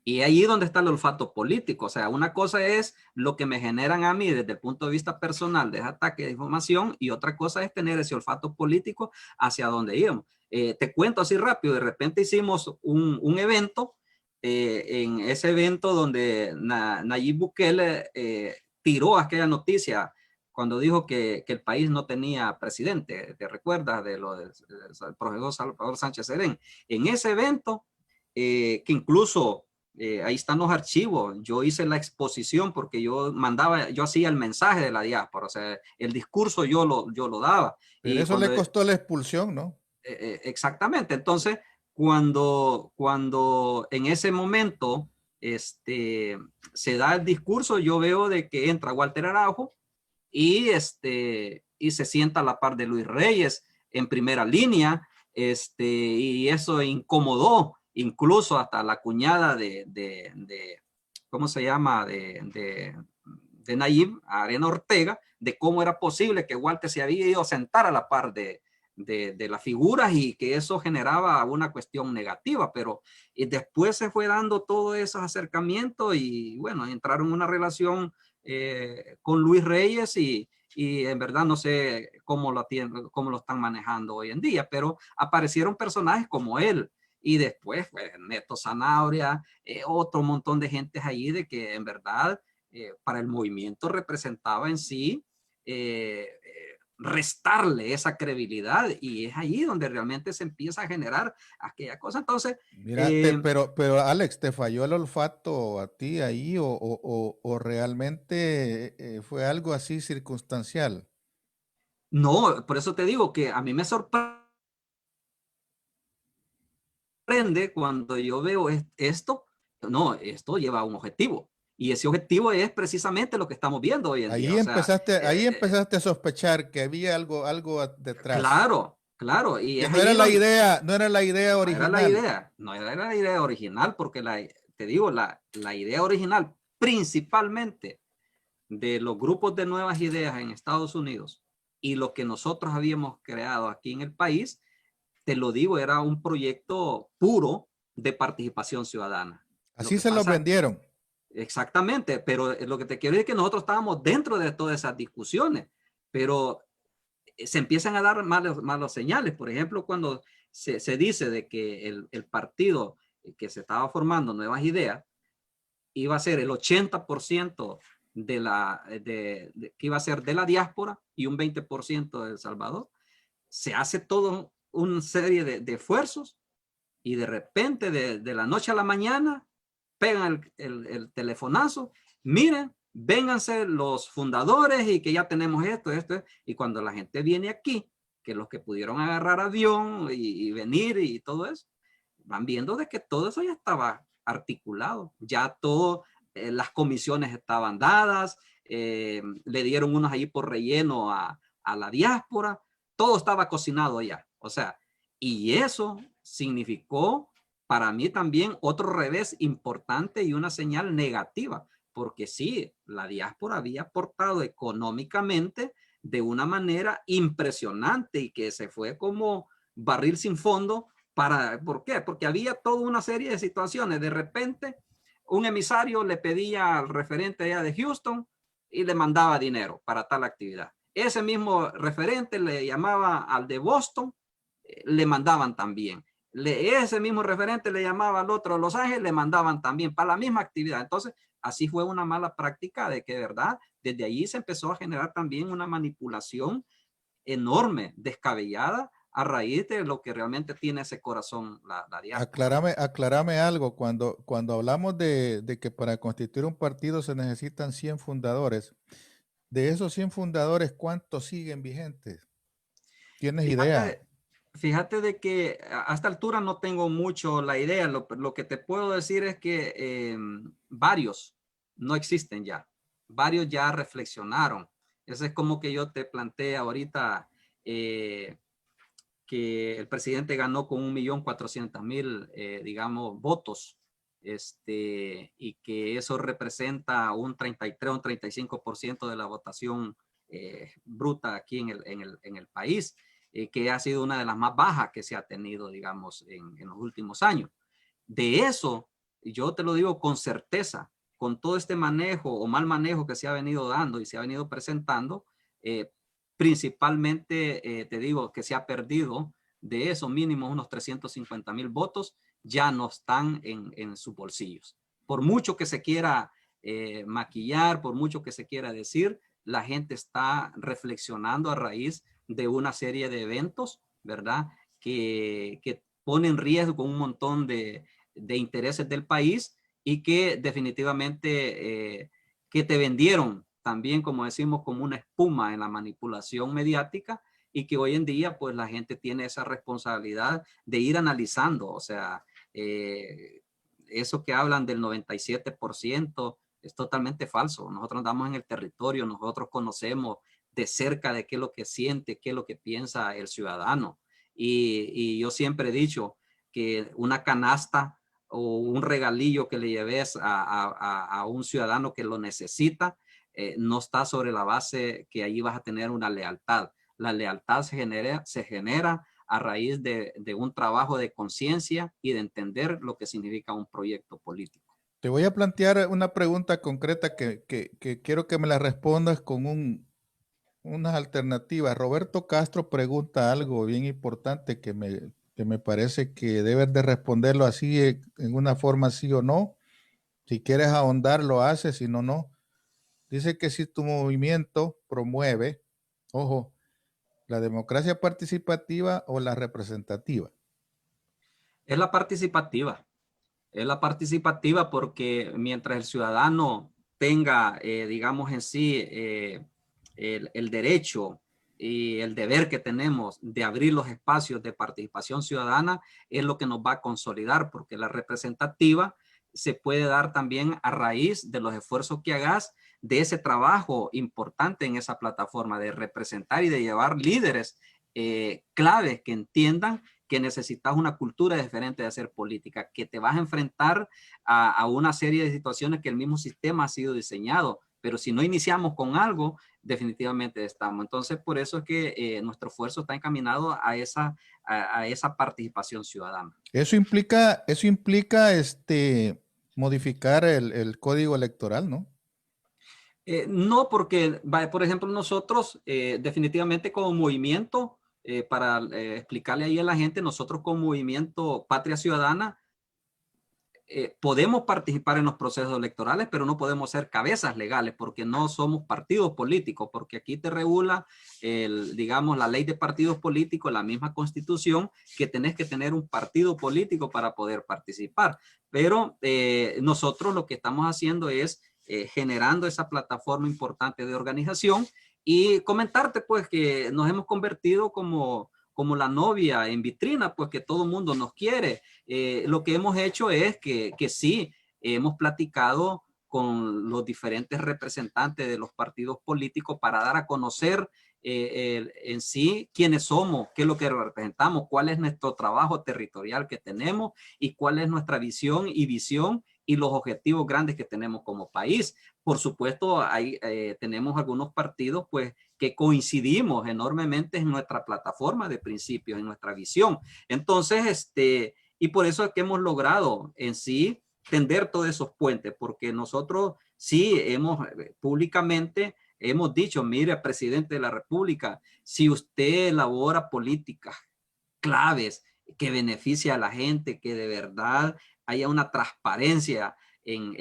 Y ahí es donde está el olfato político. O sea, una cosa es lo que me generan a mí desde el punto de vista personal de ese ataque de información, y otra cosa es tener ese olfato político hacia donde íbamos. Te cuento así rápido, de repente hicimos un evento, en ese evento donde Nayib Bukele tiró aquella noticia cuando dijo que el país no tenía presidente. ¿Te recuerdas de lo del profesor Salvador Sánchez Serén? En ese evento, que incluso ahí están los archivos. Yo hice la exposición porque yo hacía el mensaje de la diáspora, o sea, el discurso yo lo daba. Pero Y eso le cuando, costó la expulsión, ¿no? exactamente, entonces, cuando en ese momento se da el discurso, yo veo de que entra Walter Araujo y se sienta a la par de Luis Reyes en primera línea, y eso incomodó incluso hasta la cuñada ¿cómo se llama? De Nayib, Arena Ortega, de cómo era posible que Walter se había ido a sentar a la par de las figuras y que eso generaba una cuestión negativa, pero y después se fue dando todos esos acercamientos y bueno, entraron en una relación con Luis Reyes y en verdad no sé cómo lo están manejando hoy en día, pero aparecieron personajes como él y después pues, Neto Zanabria, otro montón de gente allí de que en verdad para el movimiento representaba en sí restarle esa credibilidad y es ahí donde realmente se empieza a generar aquella cosa. Entonces, Mira, pero Alex, ¿te falló el olfato a ti ahí o realmente fue algo así circunstancial? no, por eso te digo que a mí me sorprende cuando yo veo esto, no, esto lleva un objetivo. Y ese objetivo es precisamente lo que estamos viendo hoy en día. O sea, Ahí empezaste a sospechar que había algo detrás, claro, claro. Y que es no era allí la donde idea, no era la idea no era la original. idea, no era la idea original, porque te digo, la idea original principalmente de los grupos de nuevas ideas en Estados Unidos y lo que nosotros habíamos creado aquí en el país, te lo digo, era un proyecto puro de participación ciudadana. Lo Así que se los pasa, vendieron. exactamente, pero lo que te quiero decir es que nosotros estábamos dentro de todas esas discusiones, pero se empiezan a dar malos señales. Por ejemplo, cuando se dice de que el partido que se estaba formando, Nuevas Ideas, iba a ser el 80% que iba a ser de la diáspora y un 20% de El Salvador, se hace todo una serie de esfuerzos y de repente, de la noche a la mañana, pegan el telefonazo, miren, vénganse los fundadores y que ya tenemos esto, y cuando la gente viene aquí, que los que pudieron agarrar avión y venir y todo eso, van viendo de que todo eso ya estaba articulado, ya todo, las comisiones estaban dadas, le dieron unos ahí por relleno a la diáspora, todo estaba cocinado ya, o sea, y eso significó para mí también otro revés importante y una señal negativa, porque sí, la diáspora había aportado económicamente de una manera impresionante y que se fue como barril sin fondo. ¿Por qué? Porque había toda una serie de situaciones. De repente, un emisario le pedía al referente allá de Houston y le mandaba dinero para tal actividad. Ese mismo referente le llamaba al de Boston, le mandaban también. Ese mismo referente le llamaba al otro de Los Ángeles, le mandaban también para la misma actividad. Entonces, así fue una mala práctica de que, de verdad, desde allí se empezó a generar también una manipulación enorme, descabellada, a raíz de lo que realmente tiene ese corazón la diáspora, ¿no? Aclárame algo, cuando hablamos de que para constituir un partido se necesitan 100 fundadores, de esos 100 fundadores, ¿cuántos siguen vigentes? ¿Tienes idea? Fíjate, fíjate de que a esta altura no tengo mucho la idea. Lo que te puedo decir es que varios no existen ya. Varios ya reflexionaron. Eso es como que yo te planteé ahorita eh, que el presidente ganó con 1.400.000, digamos, votos, y que eso representa un 33, un 35% de la votación bruta aquí en el país, que ha sido una de las más bajas que se ha tenido, digamos, en los últimos años. De eso, yo te lo digo con certeza, con todo este manejo o mal manejo que se ha venido dando y se ha venido presentando, principalmente te digo que se ha perdido de esos mínimos unos 350.000 votos, ya no están en sus bolsillos. Por mucho que se quiera maquillar, por mucho que se quiera decir, la gente está reflexionando a raíz de una serie de eventos, ¿verdad? Que pone en riesgo un montón de intereses del país y que definitivamente que te vendieron también, como decimos, como una espuma en la manipulación mediática, y que hoy en día pues la gente tiene esa responsabilidad de ir analizando, o sea, eso que hablan del 97% es totalmente falso. Nosotros andamos en el territorio, nosotros conocemos de cerca de qué es lo que siente, qué es lo que piensa el ciudadano. Y yo siempre he dicho que una canasta o un regalillo que le lleves a un ciudadano que lo necesita, no está sobre la base que ahí vas a tener una lealtad. La lealtad se genera a raíz de un trabajo de conciencia y de entender lo que significa un proyecto político. Te voy a plantear una pregunta concreta que quiero que me la respondas con unas alternativas. Roberto Castro pregunta algo bien importante que me parece que debes de responderlo así, en una forma sí o no. Si quieres ahondar, lo haces, si no, no. Dice que si tu movimiento promueve, ojo, la democracia participativa o la representativa. Es la participativa. Es la participativa porque mientras el ciudadano tenga, digamos en sí, el derecho y el deber que tenemos de abrir los espacios de participación ciudadana, es lo que nos va a consolidar, porque la representativa se puede dar también a raíz de los esfuerzos que hagas, de ese trabajo importante en esa plataforma de representar y de llevar líderes claves que entiendan que necesitas una cultura diferente de hacer política, que te vas a enfrentar a una serie de situaciones que el mismo sistema ha sido diseñado, pero si no iniciamos con algo, definitivamente estamos. Entonces, por eso es que nuestro esfuerzo está encaminado a esa participación ciudadana. Eso implica modificar el código electoral, ¿no? No, porque, por ejemplo, nosotros definitivamente como movimiento, para explicarle ahí a la gente, nosotros como movimiento Patria Ciudadana, podemos participar en los procesos electorales, pero no podemos ser cabezas legales porque no somos partidos políticos, porque aquí te regula, digamos, la ley de partidos políticos, la misma constitución, que tenés que tener un partido político para poder participar. Pero nosotros lo que estamos haciendo es generando esa plataforma importante de organización, y comentarte pues que nos hemos convertido como la novia en vitrina, pues que todo el mundo nos quiere. Lo que hemos hecho es que sí, hemos platicado con los diferentes representantes de los partidos políticos para dar a conocer en sí quiénes somos, qué es lo que representamos, cuál es nuestro trabajo territorial que tenemos y cuál es nuestra visión y visión y los objetivos grandes que tenemos como país. Por supuesto, tenemos algunos partidos pues que coincidimos enormemente en nuestra plataforma de principios, en nuestra visión. Entonces, y por eso es que hemos logrado en sí tender todos esos puentes, porque nosotros sí hemos públicamente hemos dicho, mire, presidente de la República, si usted elabora políticas claves que beneficia a la gente, que de verdad haya una transparencia en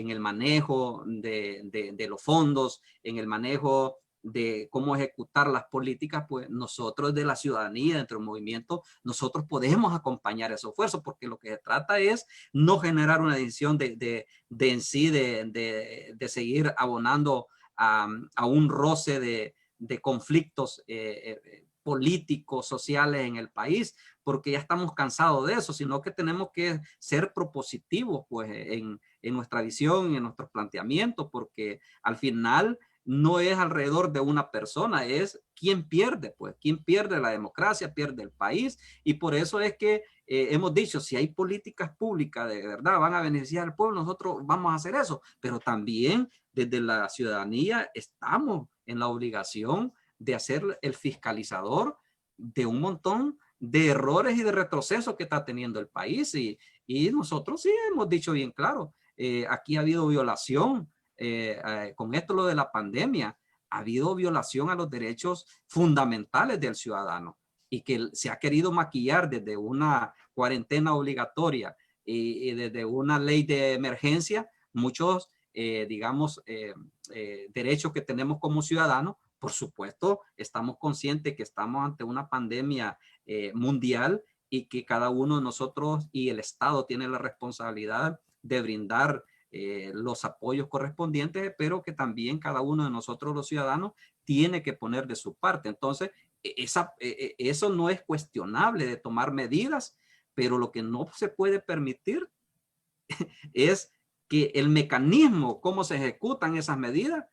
el manejo de los fondos, en el manejo de cómo ejecutar las políticas, pues nosotros de la ciudadanía, dentro del movimiento, nosotros podemos acompañar esos esfuerzos, porque lo que se trata es no generar una decisión en sí, de seguir abonando a un roce de conflictos políticos, sociales en el país, porque ya estamos cansados de eso, sino que tenemos que ser propositivos pues, en nuestra visión, en nuestros planteamientos, porque al final no es alrededor de una persona, es quién pierde, pues, quién pierde la democracia, pierde el país, y por eso es que hemos dicho, si hay políticas públicas de verdad van a beneficiar al pueblo, nosotros vamos a hacer eso, pero también desde la ciudadanía estamos en la obligación de hacer el fiscalizador de un montón de errores y de retrocesos que está teniendo el país. Y nosotros sí hemos dicho bien claro, aquí ha habido violación, con esto lo de la pandemia, ha habido violación a los derechos fundamentales del ciudadano, y que se ha querido maquillar desde una cuarentena obligatoria y desde una ley de emergencia, muchos, digamos, derechos que tenemos como ciudadanos. Por supuesto, estamos conscientes que estamos ante una pandemia mundial y que cada uno de nosotros y el Estado tiene la responsabilidad de brindar los apoyos correspondientes, pero que también cada uno de nosotros los ciudadanos tiene que poner de su parte. Entonces, eso no es cuestionable de tomar medidas, pero lo que no se puede permitir es que el mecanismo, cómo se ejecutan esas medidas,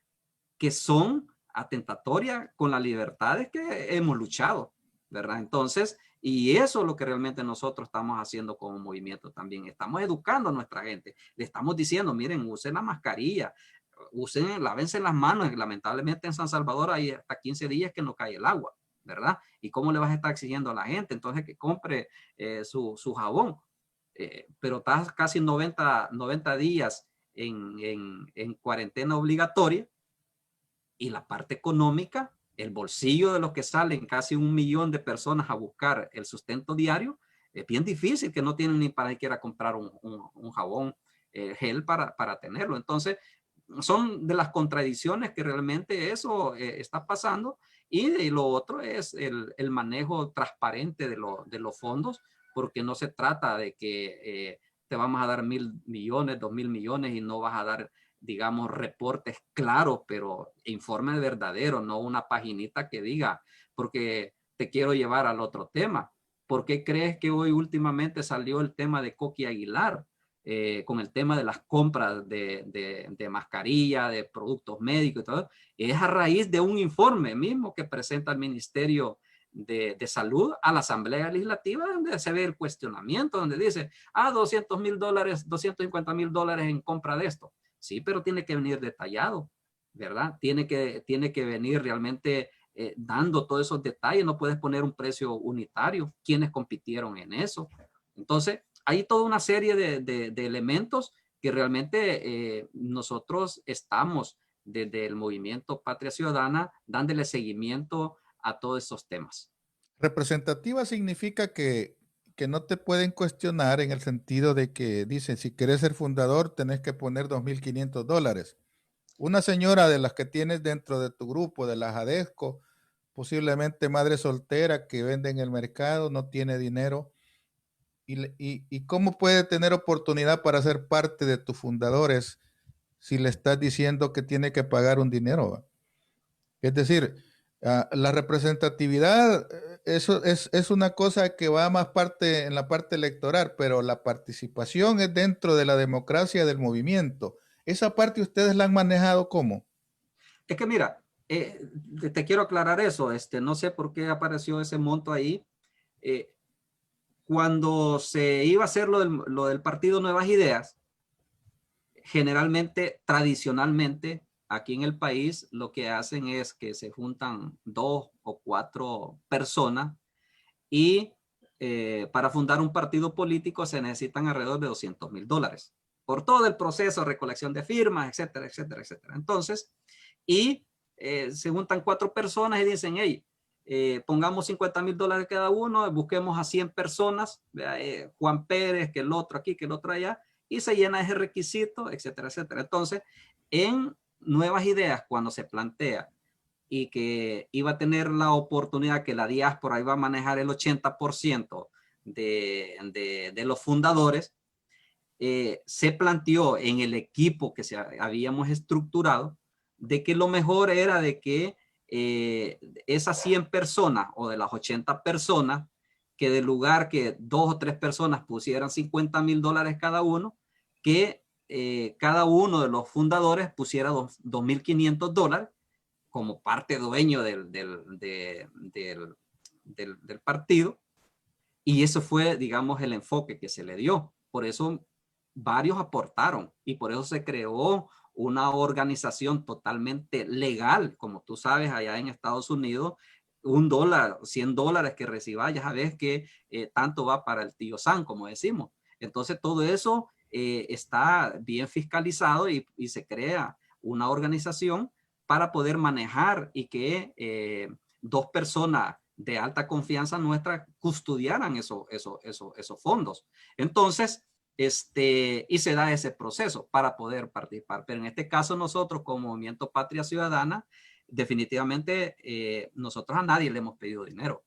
que son atentatorias con las libertades que hemos luchado, ¿verdad? Entonces, y eso es lo que realmente nosotros estamos haciendo como movimiento también. Estamos educando a nuestra gente. Le estamos diciendo, miren, usen la mascarilla, usen, lávense las manos. Lamentablemente en San Salvador hay hasta 15 días que no cae el agua, ¿verdad? ¿Y cómo le vas a estar exigiendo a la gente? Entonces que compre su jabón. Pero estás casi 90 días en cuarentena obligatoria, y la parte económica, el bolsillo de los que salen casi 1 millón de personas a buscar el sustento diario, es bien difícil, que no tienen ni para siquiera comprar un jabón gel para tenerlo. Entonces, son de las contradicciones que realmente eso está pasando. Y lo otro es el manejo transparente de los fondos, porque no se trata de que te vamos a dar 1.000 millones, 2.000 millones y no vas a dar, digamos, reportes claros, pero informes verdaderos, no una paginita que diga, porque te quiero llevar al otro tema. ¿Por qué crees que hoy últimamente salió el tema de Coqui Aguilar? Con el tema de las compras de mascarilla, de productos médicos y todo, es a raíz de un informe mismo que presenta el Ministerio de Salud a la Asamblea Legislativa, donde se ve el cuestionamiento, donde dice, $200,000, $250,000 en compra de esto. Sí, pero tiene que venir detallado, ¿verdad? Tiene que venir realmente dando todos esos detalles. No puedes poner un precio unitario. ¿Quiénes compitieron en eso? Entonces, hay toda una serie de elementos que realmente nosotros estamos desde el movimiento Patria Ciudadana dándole seguimiento a todos esos temas. Representativa significa que no te pueden cuestionar en el sentido de que dicen, si quieres ser fundador, tenés que poner $2.500. Una señora de las que tienes dentro de tu grupo, de las ADESCO, posiblemente madre soltera que vende en el mercado, no tiene dinero. ¿Y cómo puede tener oportunidad para ser parte de tus fundadores si le estás diciendo que tiene que pagar un dinero? Es decir, la representatividad, eso es una cosa que va más parte en la parte electoral, pero la participación es dentro de la democracia del movimiento. Esa parte ustedes la han manejado ¿cómo? Es que mira, te quiero aclarar eso. No sé por qué apareció ese monto ahí. Cuando se iba a hacer lo del partido Nuevas Ideas, generalmente, tradicionalmente, aquí en el país, lo que hacen es que se juntan 2 o 4 personas y para fundar un partido político se necesitan alrededor de $200,000 por todo el proceso de recolección de firmas, etcétera, etcétera, etcétera. Entonces, se juntan 4 personas y dicen, hey, pongamos $50,000 cada uno, busquemos a 100 personas, Juan Pérez, que el otro aquí, que el otro allá, y se llena ese requisito, etcétera, etcétera. Entonces, en Nuevas Ideas, cuando se plantea y que iba a tener la oportunidad que la diáspora iba a manejar el 80% de los fundadores, se planteó en el equipo que habíamos estructurado de que lo mejor era de que esas 100 personas o de las 80 personas, que del lugar que 2 o 3 personas pusieran $50,000 cada uno, que cada uno de los fundadores pusiera $2.500 como parte dueño del partido. Y eso fue, digamos, el enfoque que se le dio. Por eso varios aportaron y por eso se creó una organización totalmente legal. Como tú sabes, allá en Estados Unidos, $1, $100 que reciba, ya sabes que tanto va para el tío Sam, como decimos. Entonces todo eso está bien fiscalizado y se crea una organización para poder manejar y que 2 personas de alta confianza nuestra custodiaran esos fondos. Entonces, y se da ese proceso para poder participar. Pero en este caso nosotros como Movimiento Patria Ciudadana, definitivamente nosotros a nadie le hemos pedido dinero.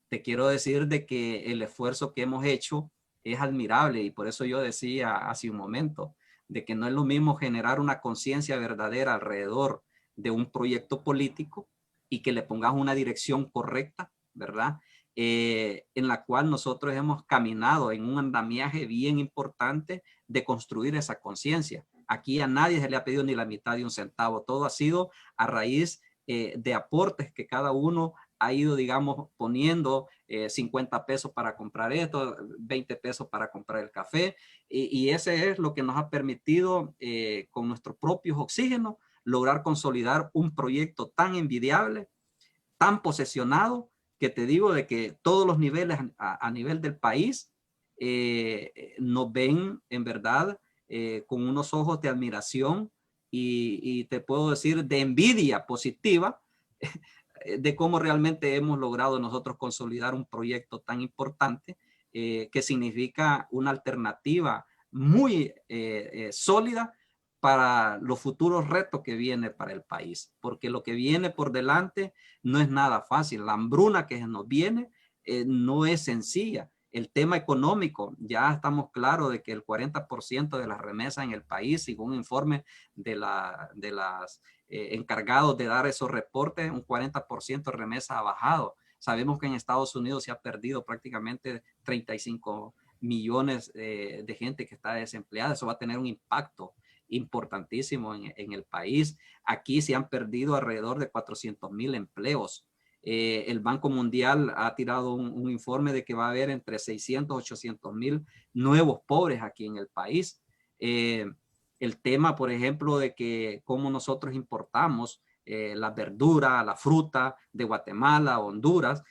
Te quiero decir de que el esfuerzo que hemos hecho es admirable, y por eso yo decía hace un momento de que no es lo mismo generar una conciencia verdadera alrededor de un proyecto político y que le pongas una dirección correcta, ¿verdad? En la cual nosotros hemos caminado en un andamiaje bien importante de construir esa conciencia. Aquí a nadie se le ha pedido ni la mitad de un centavo, todo ha sido a raíz de aportes que cada uno ha ido, digamos, poniendo 50 pesos para comprar esto, 20 pesos para comprar el café, y ese es lo que nos ha permitido con nuestros propios oxígenos lograr consolidar un proyecto tan envidiable, tan posesionado, que te digo de que todos los niveles a nivel del país nos ven en verdad con unos ojos de admiración y te puedo decir de envidia positiva de cómo realmente hemos logrado nosotros consolidar un proyecto tan importante que significa una alternativa muy sólida para los futuros retos que viene para el país, porque lo que viene por delante no es nada fácil. La hambruna que nos viene no es sencilla. El tema económico, ya estamos claros de que el 40% de las remesas en el país, según un informe de las encargados de dar esos reportes, un 40% de remesa ha bajado. Sabemos que en Estados Unidos se ha perdido prácticamente 35 millones de gente que está desempleada. Eso va a tener un impacto importantísimo en el país. Aquí se han perdido alrededor de 400,000 empleos. El Banco Mundial ha tirado un informe de que va a haber entre 600 y 800,000 nuevos pobres aquí en el país. El tema, por ejemplo, de que cómo nosotros importamos la verdura, la fruta de Guatemala, Honduras,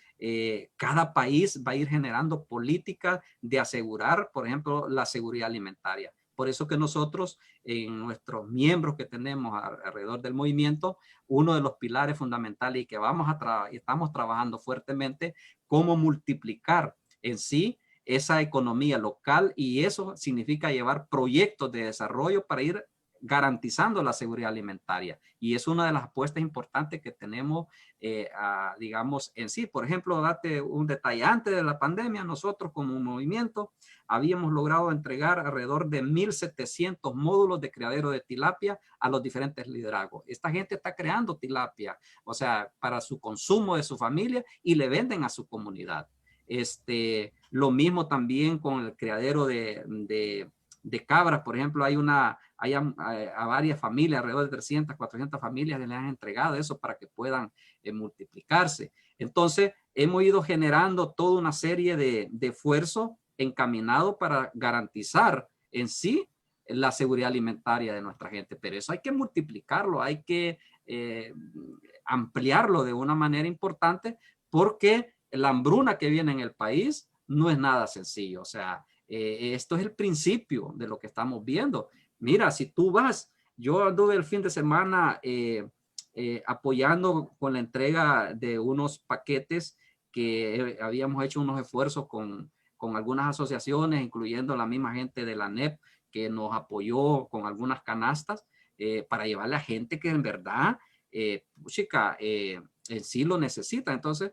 cada país va a ir generando políticas de asegurar, por ejemplo, la seguridad alimentaria. Por eso que nosotros, en nuestros miembros que tenemos alrededor del movimiento, uno de los pilares fundamentales y que estamos trabajando fuertemente, cómo multiplicar en sí esa economía local, y eso significa llevar proyectos de desarrollo para ir garantizando la seguridad alimentaria. Y es una de las apuestas importantes que tenemos, digamos, en sí. Por ejemplo, date un detalle. Antes de la pandemia, nosotros como movimiento habíamos logrado entregar alrededor de 1,700 módulos de criadero de tilapia a los diferentes liderazgos. Esta gente está creando tilapia, o sea, para su consumo de su familia, y le venden a su comunidad. Lo mismo también con el criadero de cabras. Por ejemplo, hay a varias familias, alrededor de 300, 400 familias, les han entregado eso para que puedan multiplicarse. Entonces, hemos ido generando toda una serie de esfuerzos encaminados para garantizar en sí la seguridad alimentaria de nuestra gente. Pero eso hay que multiplicarlo, hay que ampliarlo de una manera importante, porque la hambruna que viene en el país no es nada sencillo. O sea, esto es el principio de lo que estamos viendo. Mira, si tú vas, yo anduve el fin de semana apoyando con la entrega de unos paquetes que habíamos hecho unos esfuerzos con algunas asociaciones, incluyendo la misma gente de la NEP, que nos apoyó con algunas canastas para llevarle a gente que en verdad, chica, en sí lo necesita. Entonces,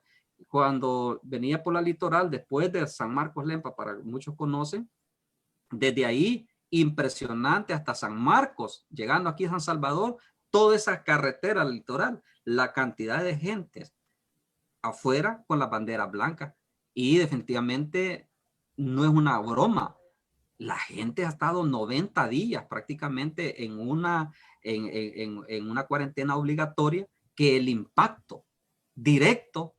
cuando venía por la litoral, después de San Marcos Lempa, para muchos conocen, desde ahí, impresionante hasta San Marcos, llegando aquí a San Salvador, toda esa carretera litoral, la cantidad de gente afuera con la bandera blanca. Y definitivamente no es una broma. La gente ha estado 90 días prácticamente en una cuarentena obligatoria, que el impacto directo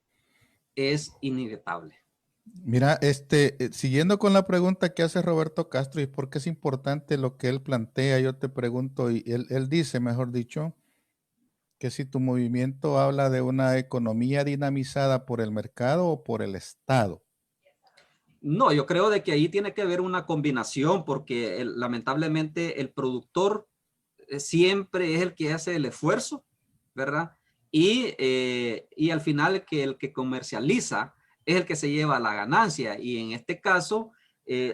es inevitable. Mira, siguiendo con la pregunta que hace Roberto Castro y por qué es importante lo que él plantea, yo te pregunto, y él dice, mejor dicho, que si tu movimiento habla de una economía dinamizada por el mercado o por el Estado. No, yo creo de que ahí tiene que haber una combinación, porque lamentablemente el productor siempre es el que hace el esfuerzo, ¿verdad? Y al final el que comercializa es el que se lleva la ganancia. Y en este caso,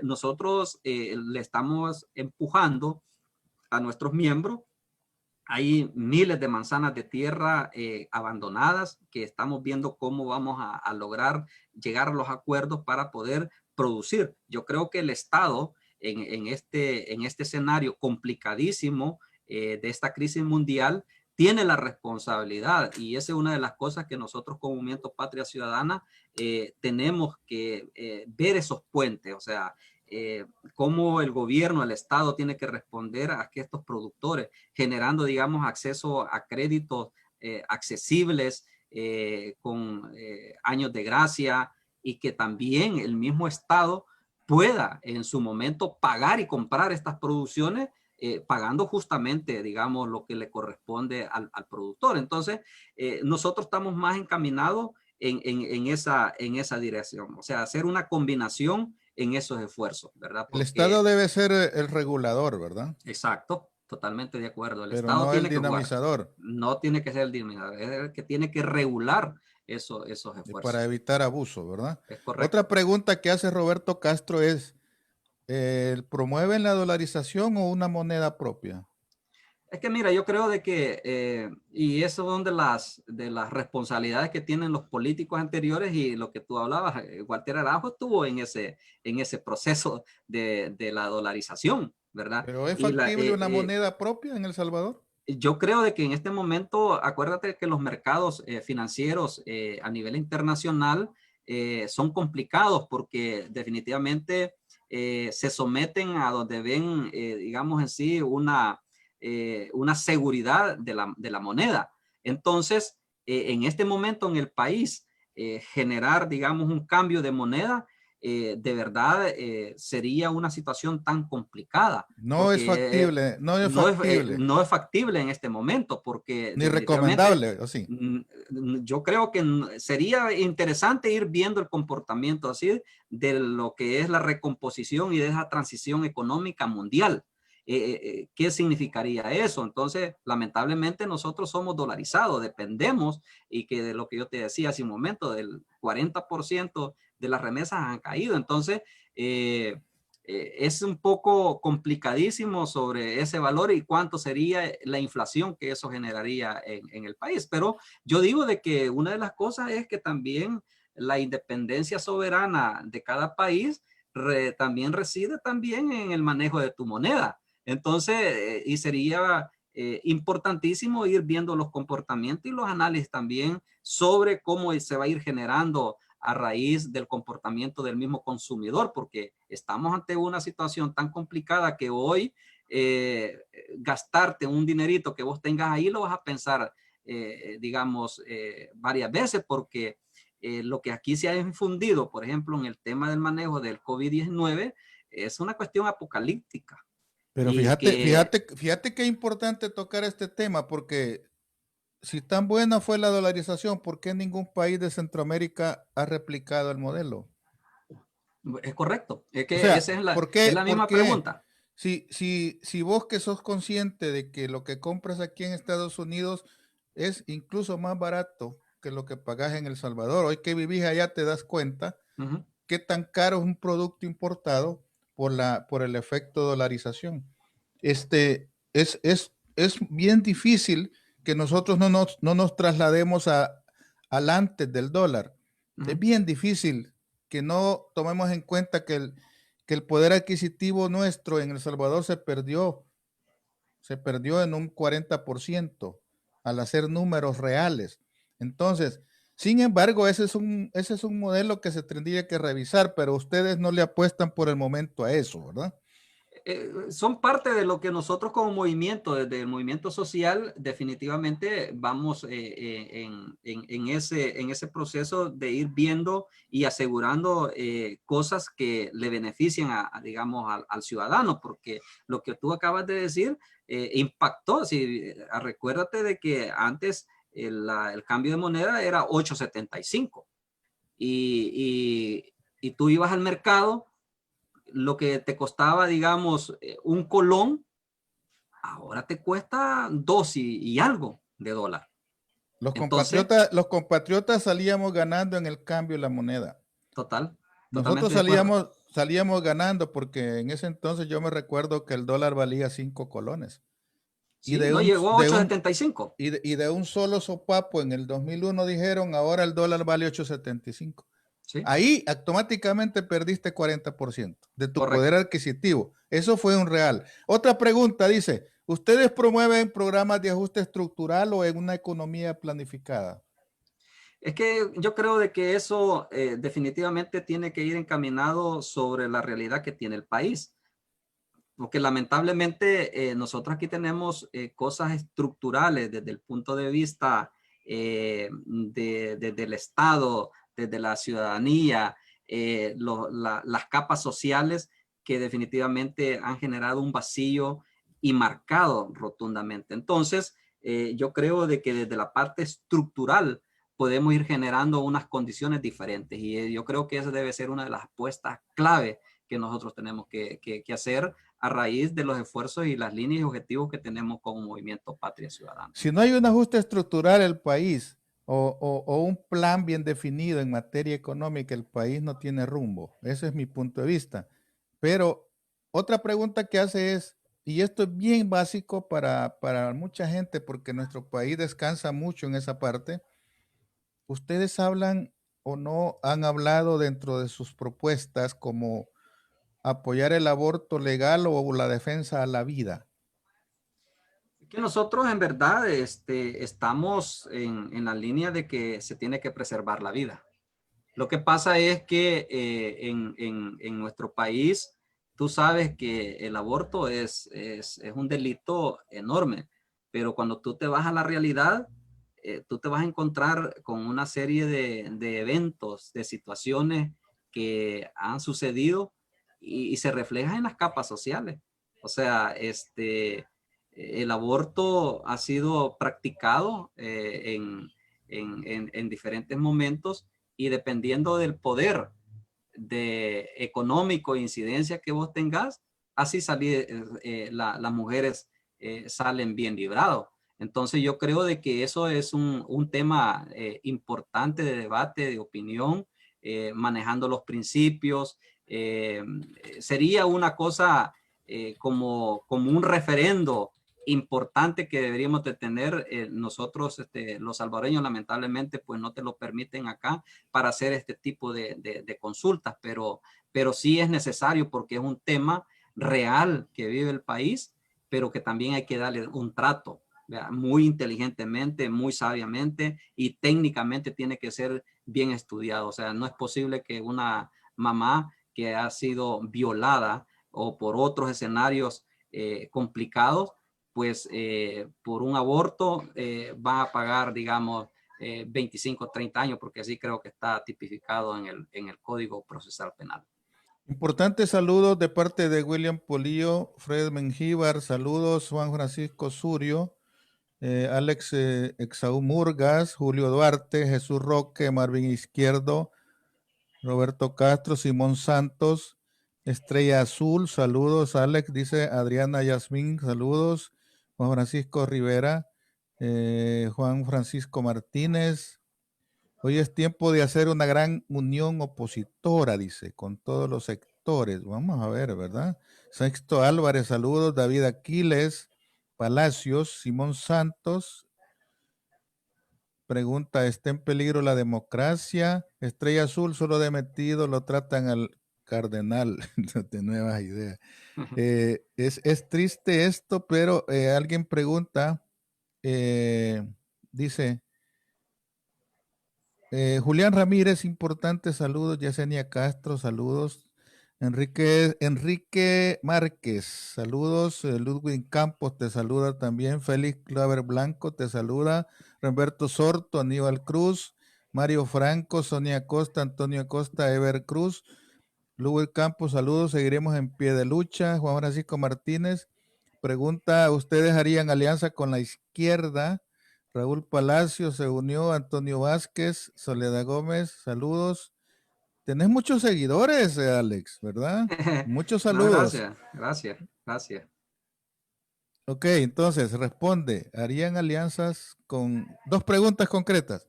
nosotros le estamos empujando a nuestros miembros. Hay miles de manzanas de tierra abandonadas, que estamos viendo cómo vamos a lograr llegar a los acuerdos para poder producir. Yo creo que el Estado en este escenario complicadísimo de esta crisis mundial tiene la responsabilidad, y esa es una de las cosas que nosotros como Movimiento Patria Ciudadana tenemos que ver esos puentes, o sea, cómo el gobierno, el Estado tiene que responder a que estos productores, generando, digamos, acceso a créditos accesibles, con años de gracia, y que también el mismo Estado pueda en su momento pagar y comprar estas producciones, pagando justamente, digamos, lo que le corresponde al productor. Entonces, nosotros estamos más encaminados en esa dirección, o sea, hacer una combinación en esos esfuerzos, ¿verdad? El Estado Porque, debe ser el regulador, ¿verdad? exacto, totalmente de acuerdo, el Pero Estado no el tiene que jugar, dinamizador, no tiene que ser el dinero, es el que tiene que regular esos para esfuerzos. evitar abuso, ¿verdad? Es Otra correcto. pregunta que hace Roberto Castro es, ¿promueven la dolarización o una moneda propia? Es que mira, yo creo de que, y eso son de las responsabilidades que tienen los políticos anteriores, y lo que tú hablabas, Walter Arajo estuvo en ese proceso de la dolarización, ¿verdad? ¿Pero es Y factible una moneda propia en El Salvador? yo creo de que en este momento, acuérdate que los mercados financieros a nivel internacional son complicados, porque definitivamente se someten a donde ven, digamos en sí, una seguridad de la moneda. Entonces, en este momento en el país, generar, digamos, un cambio de moneda, de verdad sería una situación tan complicada, No es porque factible, no es factible, no es factible en este momento, porque ni definitivamente recomendable, ¿o sí? yo creo que sería interesante ir viendo el comportamiento así de lo que es la recomposición y de esa transición económica mundial. ¿Qué significaría eso? Entonces, lamentablemente nosotros somos dolarizados, dependemos, y que de lo que yo te decía hace un momento, del 40% de las remesas han caído. Entonces, eh, es un poco complicadísimo sobre ese valor y cuánto sería la inflación que eso generaría en el país. Pero yo digo de que una de las cosas es que también la independencia soberana de cada país también reside también en el manejo de tu moneda. Entonces, y sería importantísimo ir viendo los comportamientos y los análisis también sobre cómo se va a ir generando a raíz del comportamiento del mismo consumidor, porque estamos ante una situación tan complicada que hoy gastarte un dinerito que vos tengas ahí lo vas a pensar, digamos, varias veces, porque lo que aquí se ha infundido, por ejemplo, en el tema del manejo del COVID-19, es una cuestión apocalíptica. Pero Y fíjate, que fíjate, fíjate qué importante tocar este tema, porque si tan buena fue la dolarización, ¿por qué ningún país de Centroamérica ha replicado el modelo? es correcto, es O que sea, esa es ¿por es qué? la ¿Por misma qué? pregunta. Si vos que sos consciente de que lo que compras aquí en Estados Unidos es incluso más barato que lo que pagás en El Salvador, hoy que vivís allá te das cuenta Uh -huh. qué tan caro es un producto importado por el efecto dolarización. Es bien difícil que nosotros no nos traslademos al antes del dólar. Uh Es -huh. bien difícil que no tomemos en cuenta que el poder adquisitivo nuestro en El Salvador se perdió en un 40% al hacer números reales. Entonces, sin embargo, ese es un modelo que se tendría que revisar, pero ustedes no le apuestan por el momento a eso, ¿verdad? Son parte de lo que nosotros como movimiento, desde el movimiento social, definitivamente vamos en ese proceso de ir viendo y asegurando cosas que le beneficien digamos, al ciudadano, porque lo que tú acabas de decir impactó. Si, recuérdate de que antes el cambio de moneda era 8.75 y tú ibas al mercado, lo que te costaba, digamos, un colón, ahora te cuesta dos y algo de dólar. Entonces, Los compatriotas salíamos ganando en el cambio de la moneda. totalmente de acuerdo. Salíamos ganando porque en ese entonces yo me recuerdo que el dólar valía 5 colones. Y Sí, no llegó a de un, 8.75. y de un solo sopapo en el 2001 dijeron, ahora el dólar vale 8.75. Sí, Ahí automáticamente perdiste 40% de tu poder correcto. adquisitivo. Eso fue un real. Otra pregunta dice, ¿ustedes promueven programas de ajuste estructural o en una economía planificada? Es que yo creo de que eso definitivamente tiene que ir encaminado sobre la realidad que tiene el país. Porque lamentablemente nosotros aquí tenemos cosas estructurales desde el punto de vista desde el Estado, desde la ciudadanía, las capas sociales que definitivamente han generado un vacío y marcado rotundamente. Entonces, yo creo de que desde la parte estructural podemos ir generando unas condiciones diferentes y yo creo que esa debe ser una de las apuestas clave que nosotros tenemos que hacer a raíz de los esfuerzos y las líneas y objetivos que tenemos como Movimiento Patria Ciudadana. Si no hay un ajuste estructural el país o un plan bien definido en materia económica, el país no tiene rumbo. Ese es mi punto de vista. Pero otra pregunta que hace es, y esto es bien básico para mucha gente porque nuestro país descansa mucho en esa parte, ¿ustedes hablan o no han hablado dentro de sus propuestas como apoyar el aborto legal o la defensa a la vida? Que nosotros en verdad estamos en la línea de que se tiene que preservar la vida. Lo que pasa es que en nuestro país, tú sabes que el aborto es un delito enorme, pero cuando tú te vas a la realidad, tú te vas a encontrar con una serie de eventos, de situaciones que han sucedido y se reflejan en las capas sociales. O sea, el aborto ha sido practicado en diferentes momentos y dependiendo del poder de económico e incidencia que vos tengas, así las mujeres salen bien librados. Entonces yo creo de que eso es un tema importante de debate, de opinión, manejando los principios. Sería una cosa como un referendo importante que deberíamos de tener nosotros, los salvadoreños, lamentablemente, pues no te lo permiten acá para hacer este tipo de consultas, pero sí es necesario porque es un tema real que vive el país, pero que también hay que darle un trato, ¿verdad? Muy inteligentemente, muy sabiamente y técnicamente tiene que ser bien estudiado. O sea, no es posible que una mamá que ha sido violada o por otros escenarios complicados, pues por un aborto va a pagar, digamos, 25, 30 años, porque así creo que está tipificado en el Código Procesal Penal. Importantes saludos de parte de William Polillo, Fred Mengíbar, saludos Juan Francisco Surio, Alex Exaú Murgas, Julio Duarte, Jesús Roque, Marvin Izquierdo, Roberto Castro, Simón Santos, Estrella Azul, saludos Alex, dice Adriana Yasmín, saludos, Juan Francisco Rivera, Juan Francisco Martínez. Hoy es tiempo de hacer una gran unión opositora, dice, con todos los sectores. Vamos a ver, ¿verdad? Sexto Álvarez, saludos. David Aquiles, Palacios, Simón Santos. Pregunta, ¿está en peligro la democracia? Estrella Azul, solo de metido lo tratan al cardenal. De nuevas ideas. Es triste esto, pero alguien pregunta, dice, Julián Ramírez, importante, saludos. Yesenia Castro, saludos. Enrique Márquez, saludos. Ludwig Campos te saluda también. Félix Claver Blanco te saluda. Roberto Sorto, Aníbal Cruz, Mario Franco, Sonia Costa, Antonio Costa, Ever Cruz. Ludwig Campos, saludos. Seguiremos en pie de lucha. Juan Francisco Martínez pregunta, ¿ustedes harían alianza con la izquierda? Raúl Palacio se unió, Antonio Vázquez, Soledad Gómez, saludos. Tenés muchos seguidores, Alex, ¿verdad? Muchos No, saludos. gracias, gracias, gracias. Ok, entonces responde, ¿harían alianzas con... Dos preguntas concretas.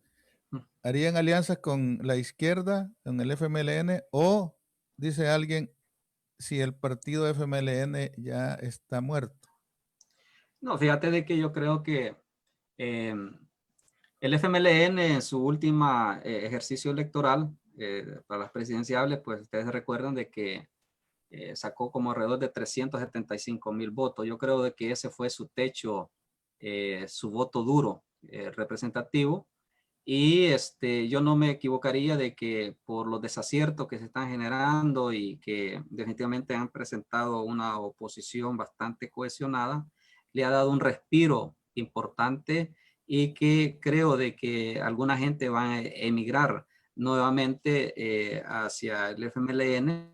¿Harían alianzas con la izquierda, con el FMLN? O, dice alguien, si el partido FMLN ya está muerto. No, fíjate de que yo creo que eh, el FMLN en su última ejercicio electoral para las presidenciales, pues ustedes recuerdan de que sacó como alrededor de 375,000 votos. Yo creo de que ese fue su techo, su voto duro representativo. Y yo no me equivocaría de que por los desaciertos que se están generando y que definitivamente han presentado una oposición bastante cohesionada, le ha dado un respiro importante y que creo de que alguna gente va a emigrar nuevamente hacia el FMLN.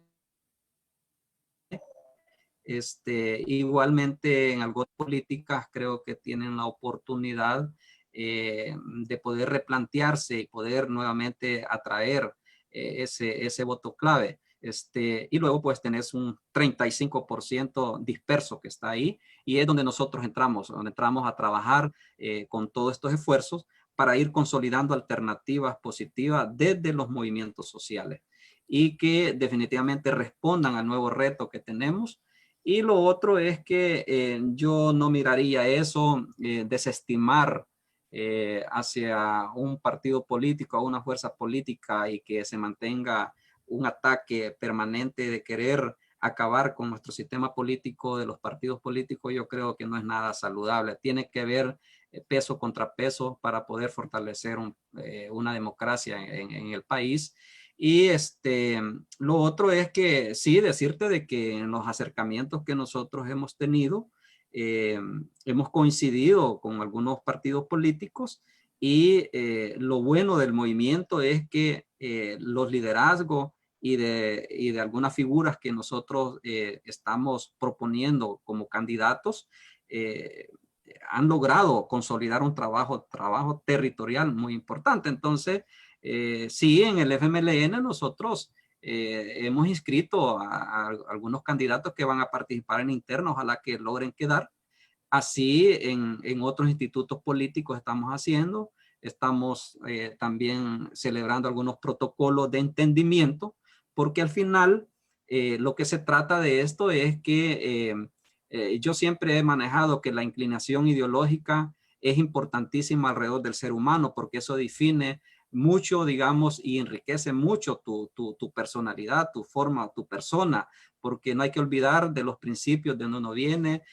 Igualmente en algunas políticas creo que tienen la oportunidad de poder replantearse y poder nuevamente atraer ese voto clave. Y luego pues tenés un 35% disperso que está ahí y es donde nosotros donde entramos a trabajar con todos estos esfuerzos para ir consolidando alternativas positivas desde los movimientos sociales y que definitivamente respondan al nuevo reto que tenemos. Y lo otro es que yo no miraría eso, desestimar hacia un partido político, a una fuerza política y que se mantenga un ataque permanente de querer acabar con nuestro sistema político de los partidos políticos. Yo creo que no es nada saludable. Tiene que haber peso contra peso para poder fortalecer una democracia en el país. Y lo otro es que sí, decirte de que en los acercamientos que nosotros hemos tenido, hemos coincidido con algunos partidos políticos y lo bueno del movimiento es que los liderazgos y de algunas figuras que nosotros estamos proponiendo como candidatos han logrado consolidar un trabajo territorial muy importante. Entonces, sí, en el FMLN nosotros hemos inscrito a algunos candidatos que van a participar en internos, ojalá que logren quedar. Así en otros institutos políticos estamos haciendo, estamos también celebrando algunos protocolos de entendimiento, porque al final lo que se trata de esto es que yo siempre he manejado que la inclinación ideológica es importantísima alrededor del ser humano, porque eso define mucho, digamos, y enriquece mucho tu personalidad, tu forma, tu persona, porque no hay que olvidar de los principios de donde uno viene,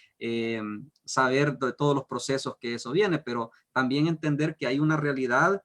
saber de todos los procesos que eso viene, pero también entender que hay una realidad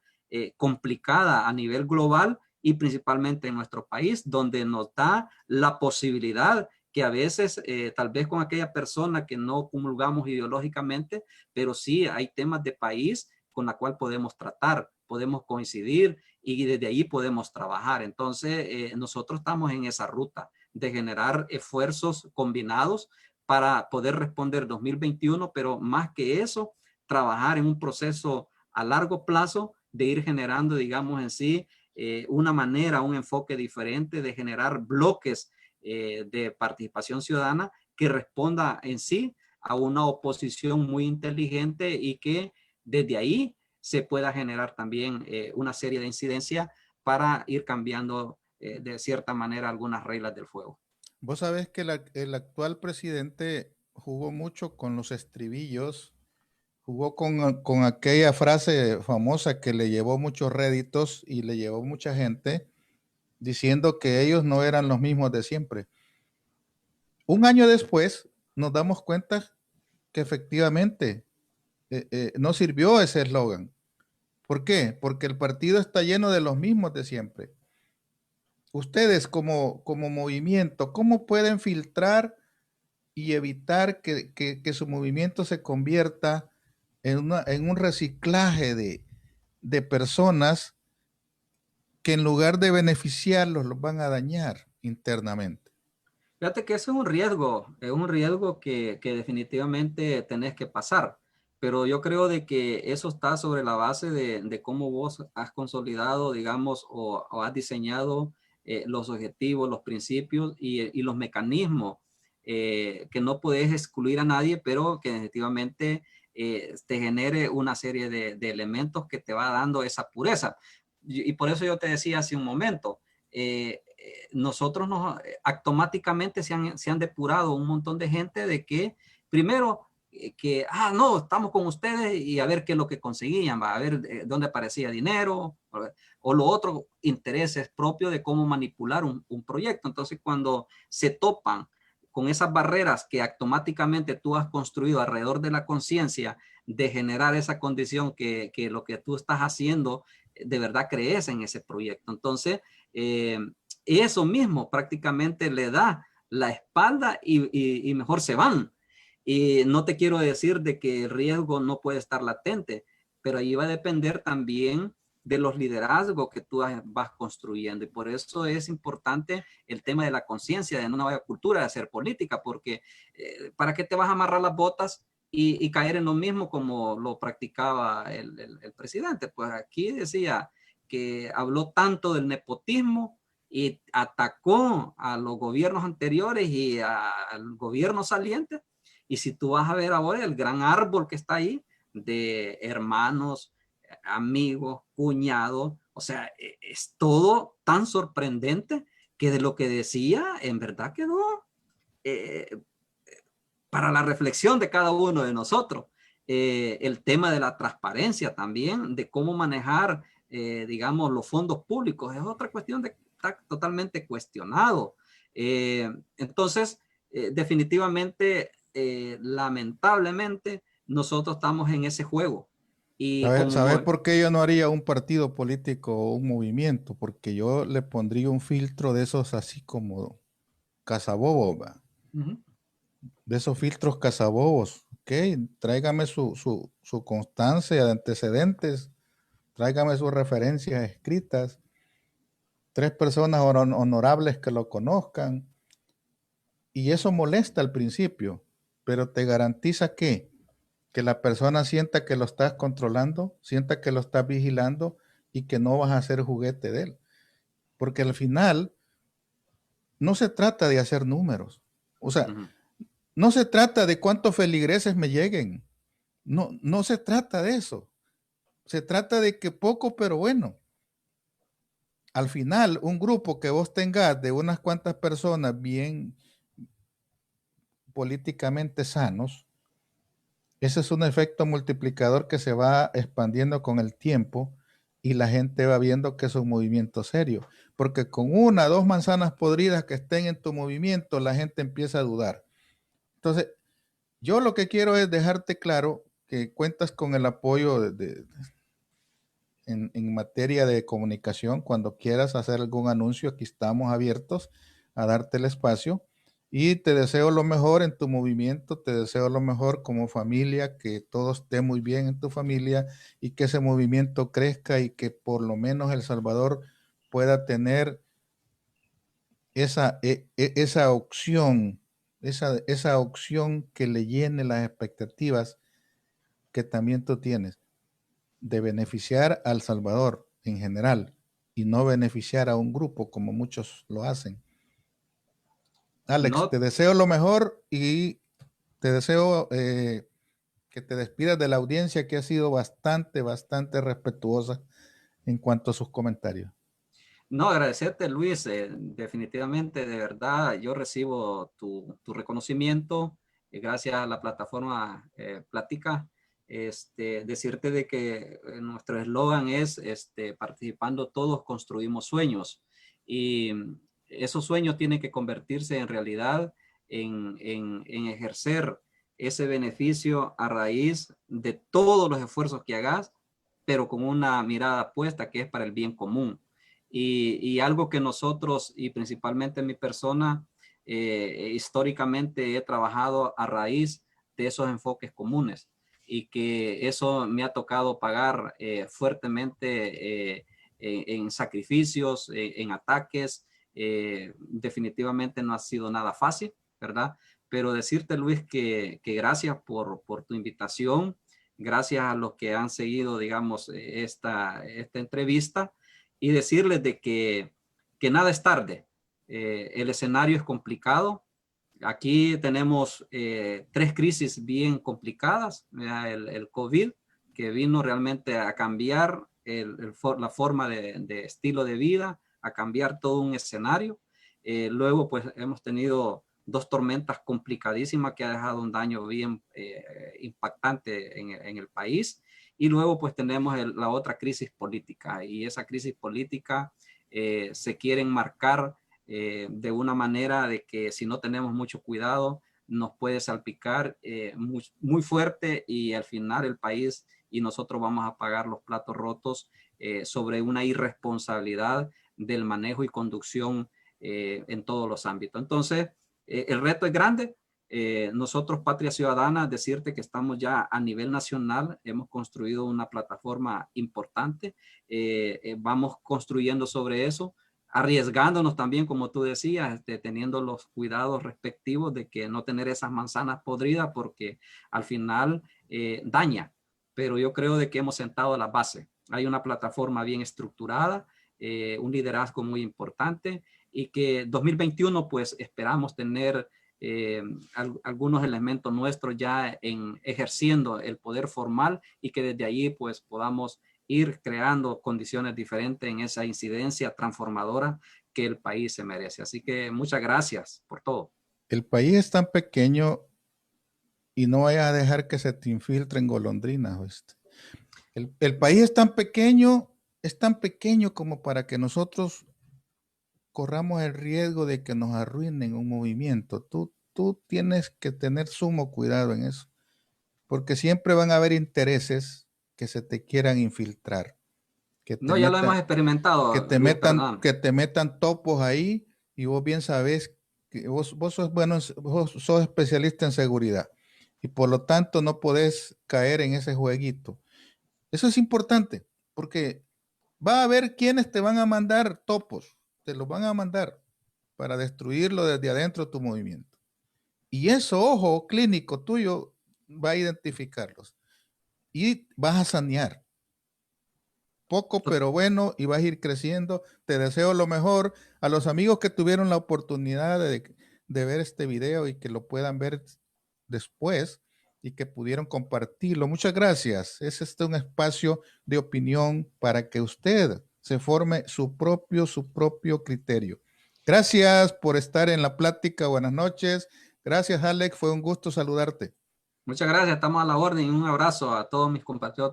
complicada a nivel global y principalmente en nuestro país, donde nos da la posibilidad que a veces, tal vez con aquella persona que no comulgamos ideológicamente, pero sí hay temas de país con la cual podemos tratar, podemos coincidir y desde ahí podemos trabajar. Entonces, nosotros estamos en esa ruta de generar esfuerzos combinados para poder responder 2021, pero más que eso, trabajar en un proceso a largo plazo de ir generando, digamos, en sí, una manera, un enfoque diferente de generar bloques de participación ciudadana que responda en sí a una oposición muy inteligente y que desde ahí se pueda generar también una serie de incidencias para ir cambiando de cierta manera algunas reglas del juego. Vos sabés que el actual presidente jugó mucho con los estribillos, jugó con aquella frase famosa que le llevó muchos réditos y le llevó mucha gente diciendo que ellos no eran los mismos de siempre. Un año después nos damos cuenta que efectivamente no sirvió ese eslogan. ¿Por qué? Porque el partido está lleno de los mismos de siempre. Ustedes como movimiento, ¿cómo pueden filtrar y evitar que su movimiento se convierta en un reciclaje de personas que en lugar de beneficiarlos, los van a dañar internamente? Fíjate que ese es un riesgo que definitivamente tenés que pasar, pero yo creo de que eso está sobre la base de cómo vos has consolidado, digamos, o has diseñado los objetivos, los principios y los mecanismos que no puedes excluir a nadie, pero que definitivamente te genere una serie de elementos que te va dando esa pureza. Y por eso yo te decía hace un momento, nosotros automáticamente se han depurado un montón de gente de que, primero, no, estamos con ustedes y a ver qué es lo que conseguían, va a ver dónde aparecía dinero, o lo otro, intereses propios de cómo manipular un proyecto. Entonces, cuando se topan con esas barreras que automáticamente tú has construido alrededor de la conciencia de generar esa condición que lo que tú estás haciendo, de verdad crees en ese proyecto. Entonces, eso mismo prácticamente le da la espalda y mejor se van. Y no te quiero decir de que el riesgo no puede estar latente, pero ahí va a depender también de los liderazgos que tú vas construyendo. Y por eso es importante el tema de la conciencia, de una nueva cultura de hacer política, porque ¿para qué te vas a amarrar las botas y caer en lo mismo como lo practicaba el presidente? Pues aquí decía que habló tanto del nepotismo y atacó a los gobiernos anteriores y al gobierno saliente. Y si tú vas a ver ahora el gran árbol que está ahí de hermanos, amigos, cuñados, o sea, es todo tan sorprendente que de lo que decía, en verdad quedó eh, para la reflexión de cada uno de nosotros. El tema de la transparencia también, de cómo manejar, digamos, los fondos públicos, es otra cuestión de está totalmente cuestionado. Entonces, definitivamente, lamentablemente, nosotros estamos en ese juego. Y ¿Sabes como, por qué yo no haría un partido político o un movimiento? Porque yo le pondría un filtro de esos así como cazabobos, ¿va? uh-huh. De esos filtros cazabobos. Ok, tráigame su constancia de antecedentes, tráigame sus referencias escritas, 3 personas honorables que lo conozcan. Y eso molesta al principio, pero te garantiza que la persona sienta que lo estás controlando, sienta que lo estás vigilando y que no vas a ser juguete de él. Porque al final no se trata de hacer números. O sea, Uh-huh. no se trata de cuántos feligreses me lleguen. No, no se trata de eso. Se trata de que poco, pero bueno. Al final, un grupo que vos tengas de unas cuantas personas bien políticamente sanos, ese es un efecto multiplicador que se va expandiendo con el tiempo y la gente va viendo que es un movimiento serio. Porque con 1, 2 manzanas podridas que estén en tu movimiento, la gente empieza a dudar. Entonces, yo lo que quiero es dejarte claro que cuentas con el apoyo en materia de comunicación. Cuando quieras hacer algún anuncio, aquí estamos abiertos a darte el espacio. Y te deseo lo mejor en tu movimiento, te deseo lo mejor como familia, que todo esté muy bien en tu familia y que ese movimiento crezca y que por lo menos El Salvador pueda tener esa opción, esa opción que le llene las expectativas que también tú tienes de beneficiar al Salvador en general y no beneficiar a un grupo como muchos lo hacen. Alex, No, te deseo lo mejor y te deseo que te despidas de la audiencia que ha sido bastante respetuosa en cuanto a sus comentarios. no, agradecerte, Luis. Definitivamente, de verdad, yo recibo tu reconocimiento gracias a la plataforma Plática. Decirte de que nuestro eslogan es participando todos construimos sueños. Y esos sueños tienen que convertirse en realidad, en ejercer ese beneficio a raíz de todos los esfuerzos que hagas, pero con una mirada puesta que es para el bien común. Y algo que nosotros, y principalmente mi persona, históricamente he trabajado a raíz de esos enfoques comunes y que eso me ha tocado pagar fuertemente en sacrificios, en ataques. Definitivamente no ha sido nada fácil, ¿verdad? Pero decirte, Luis, que gracias por tu invitación, gracias a los que han seguido, digamos, esta entrevista, y decirles de que nada es tarde. El escenario es complicado. Aquí tenemos 3 crisis bien complicadas. El COVID, que vino realmente a cambiar la forma de estilo de vida, a cambiar todo un escenario. Luego, pues hemos tenido dos tormentas complicadísimas que ha dejado un daño bien impactante en el país. Y luego pues tenemos la otra crisis política, y esa crisis política se quiere enmarcar de una manera de que si no tenemos mucho cuidado nos puede salpicar muy fuerte, y al final el país y nosotros vamos a pagar los platos rotos sobre una irresponsabilidad del manejo y conducción en todos los ámbitos. Entonces, el reto es grande. Nosotros, Patria Ciudadana, decirte que estamos ya a nivel nacional, hemos construido una plataforma importante, vamos construyendo sobre eso, arriesgándonos también, como tú decías, teniendo los cuidados respectivos de que no tener esas manzanas podridas, porque al final daña. Pero yo creo de que hemos sentado la base. Hay una plataforma bien estructurada, un liderazgo muy importante, y que 2021 pues esperamos tener algunos elementos nuestros ya ejerciendo el poder formal, y que desde allí pues podamos ir creando condiciones diferentes en esa incidencia transformadora que el país se merece. Así que muchas gracias por todo. El país es tan pequeño y no vayas a dejar que se te infiltren golondrinas. ¿Oíste? El país es tan pequeño como para que nosotros corramos el riesgo de que nos arruinen un movimiento. Tú tienes que tener sumo cuidado en eso, porque siempre van a haber intereses que se te quieran infiltrar, que te No, ya lo hemos metan, experimentado, Luis Fernando. que te metan topos ahí, y vos bien sabés que vos sos bueno, vos sos especialista en seguridad, y por lo tanto no podés caer en ese jueguito. Eso es importante, porque va a haber quienes te van a mandar topos, te los van a mandar para destruirlo desde adentro de tu movimiento. Y eso, ojo clínico tuyo, va a identificarlos. Y vas a sanear. Poco, pero bueno, y vas a ir creciendo. Te deseo lo mejor. A los amigos que tuvieron la oportunidad de ver este video y que lo puedan ver después y que pudieron compartirlo. Muchas gracias. Es un espacio de opinión para que usted se forme su propio criterio. Gracias por estar en la plática. Buenas noches. Gracias, Alex. Fue un gusto saludarte. Muchas gracias, estamos a la orden, y un abrazo a todos mis compatriotas.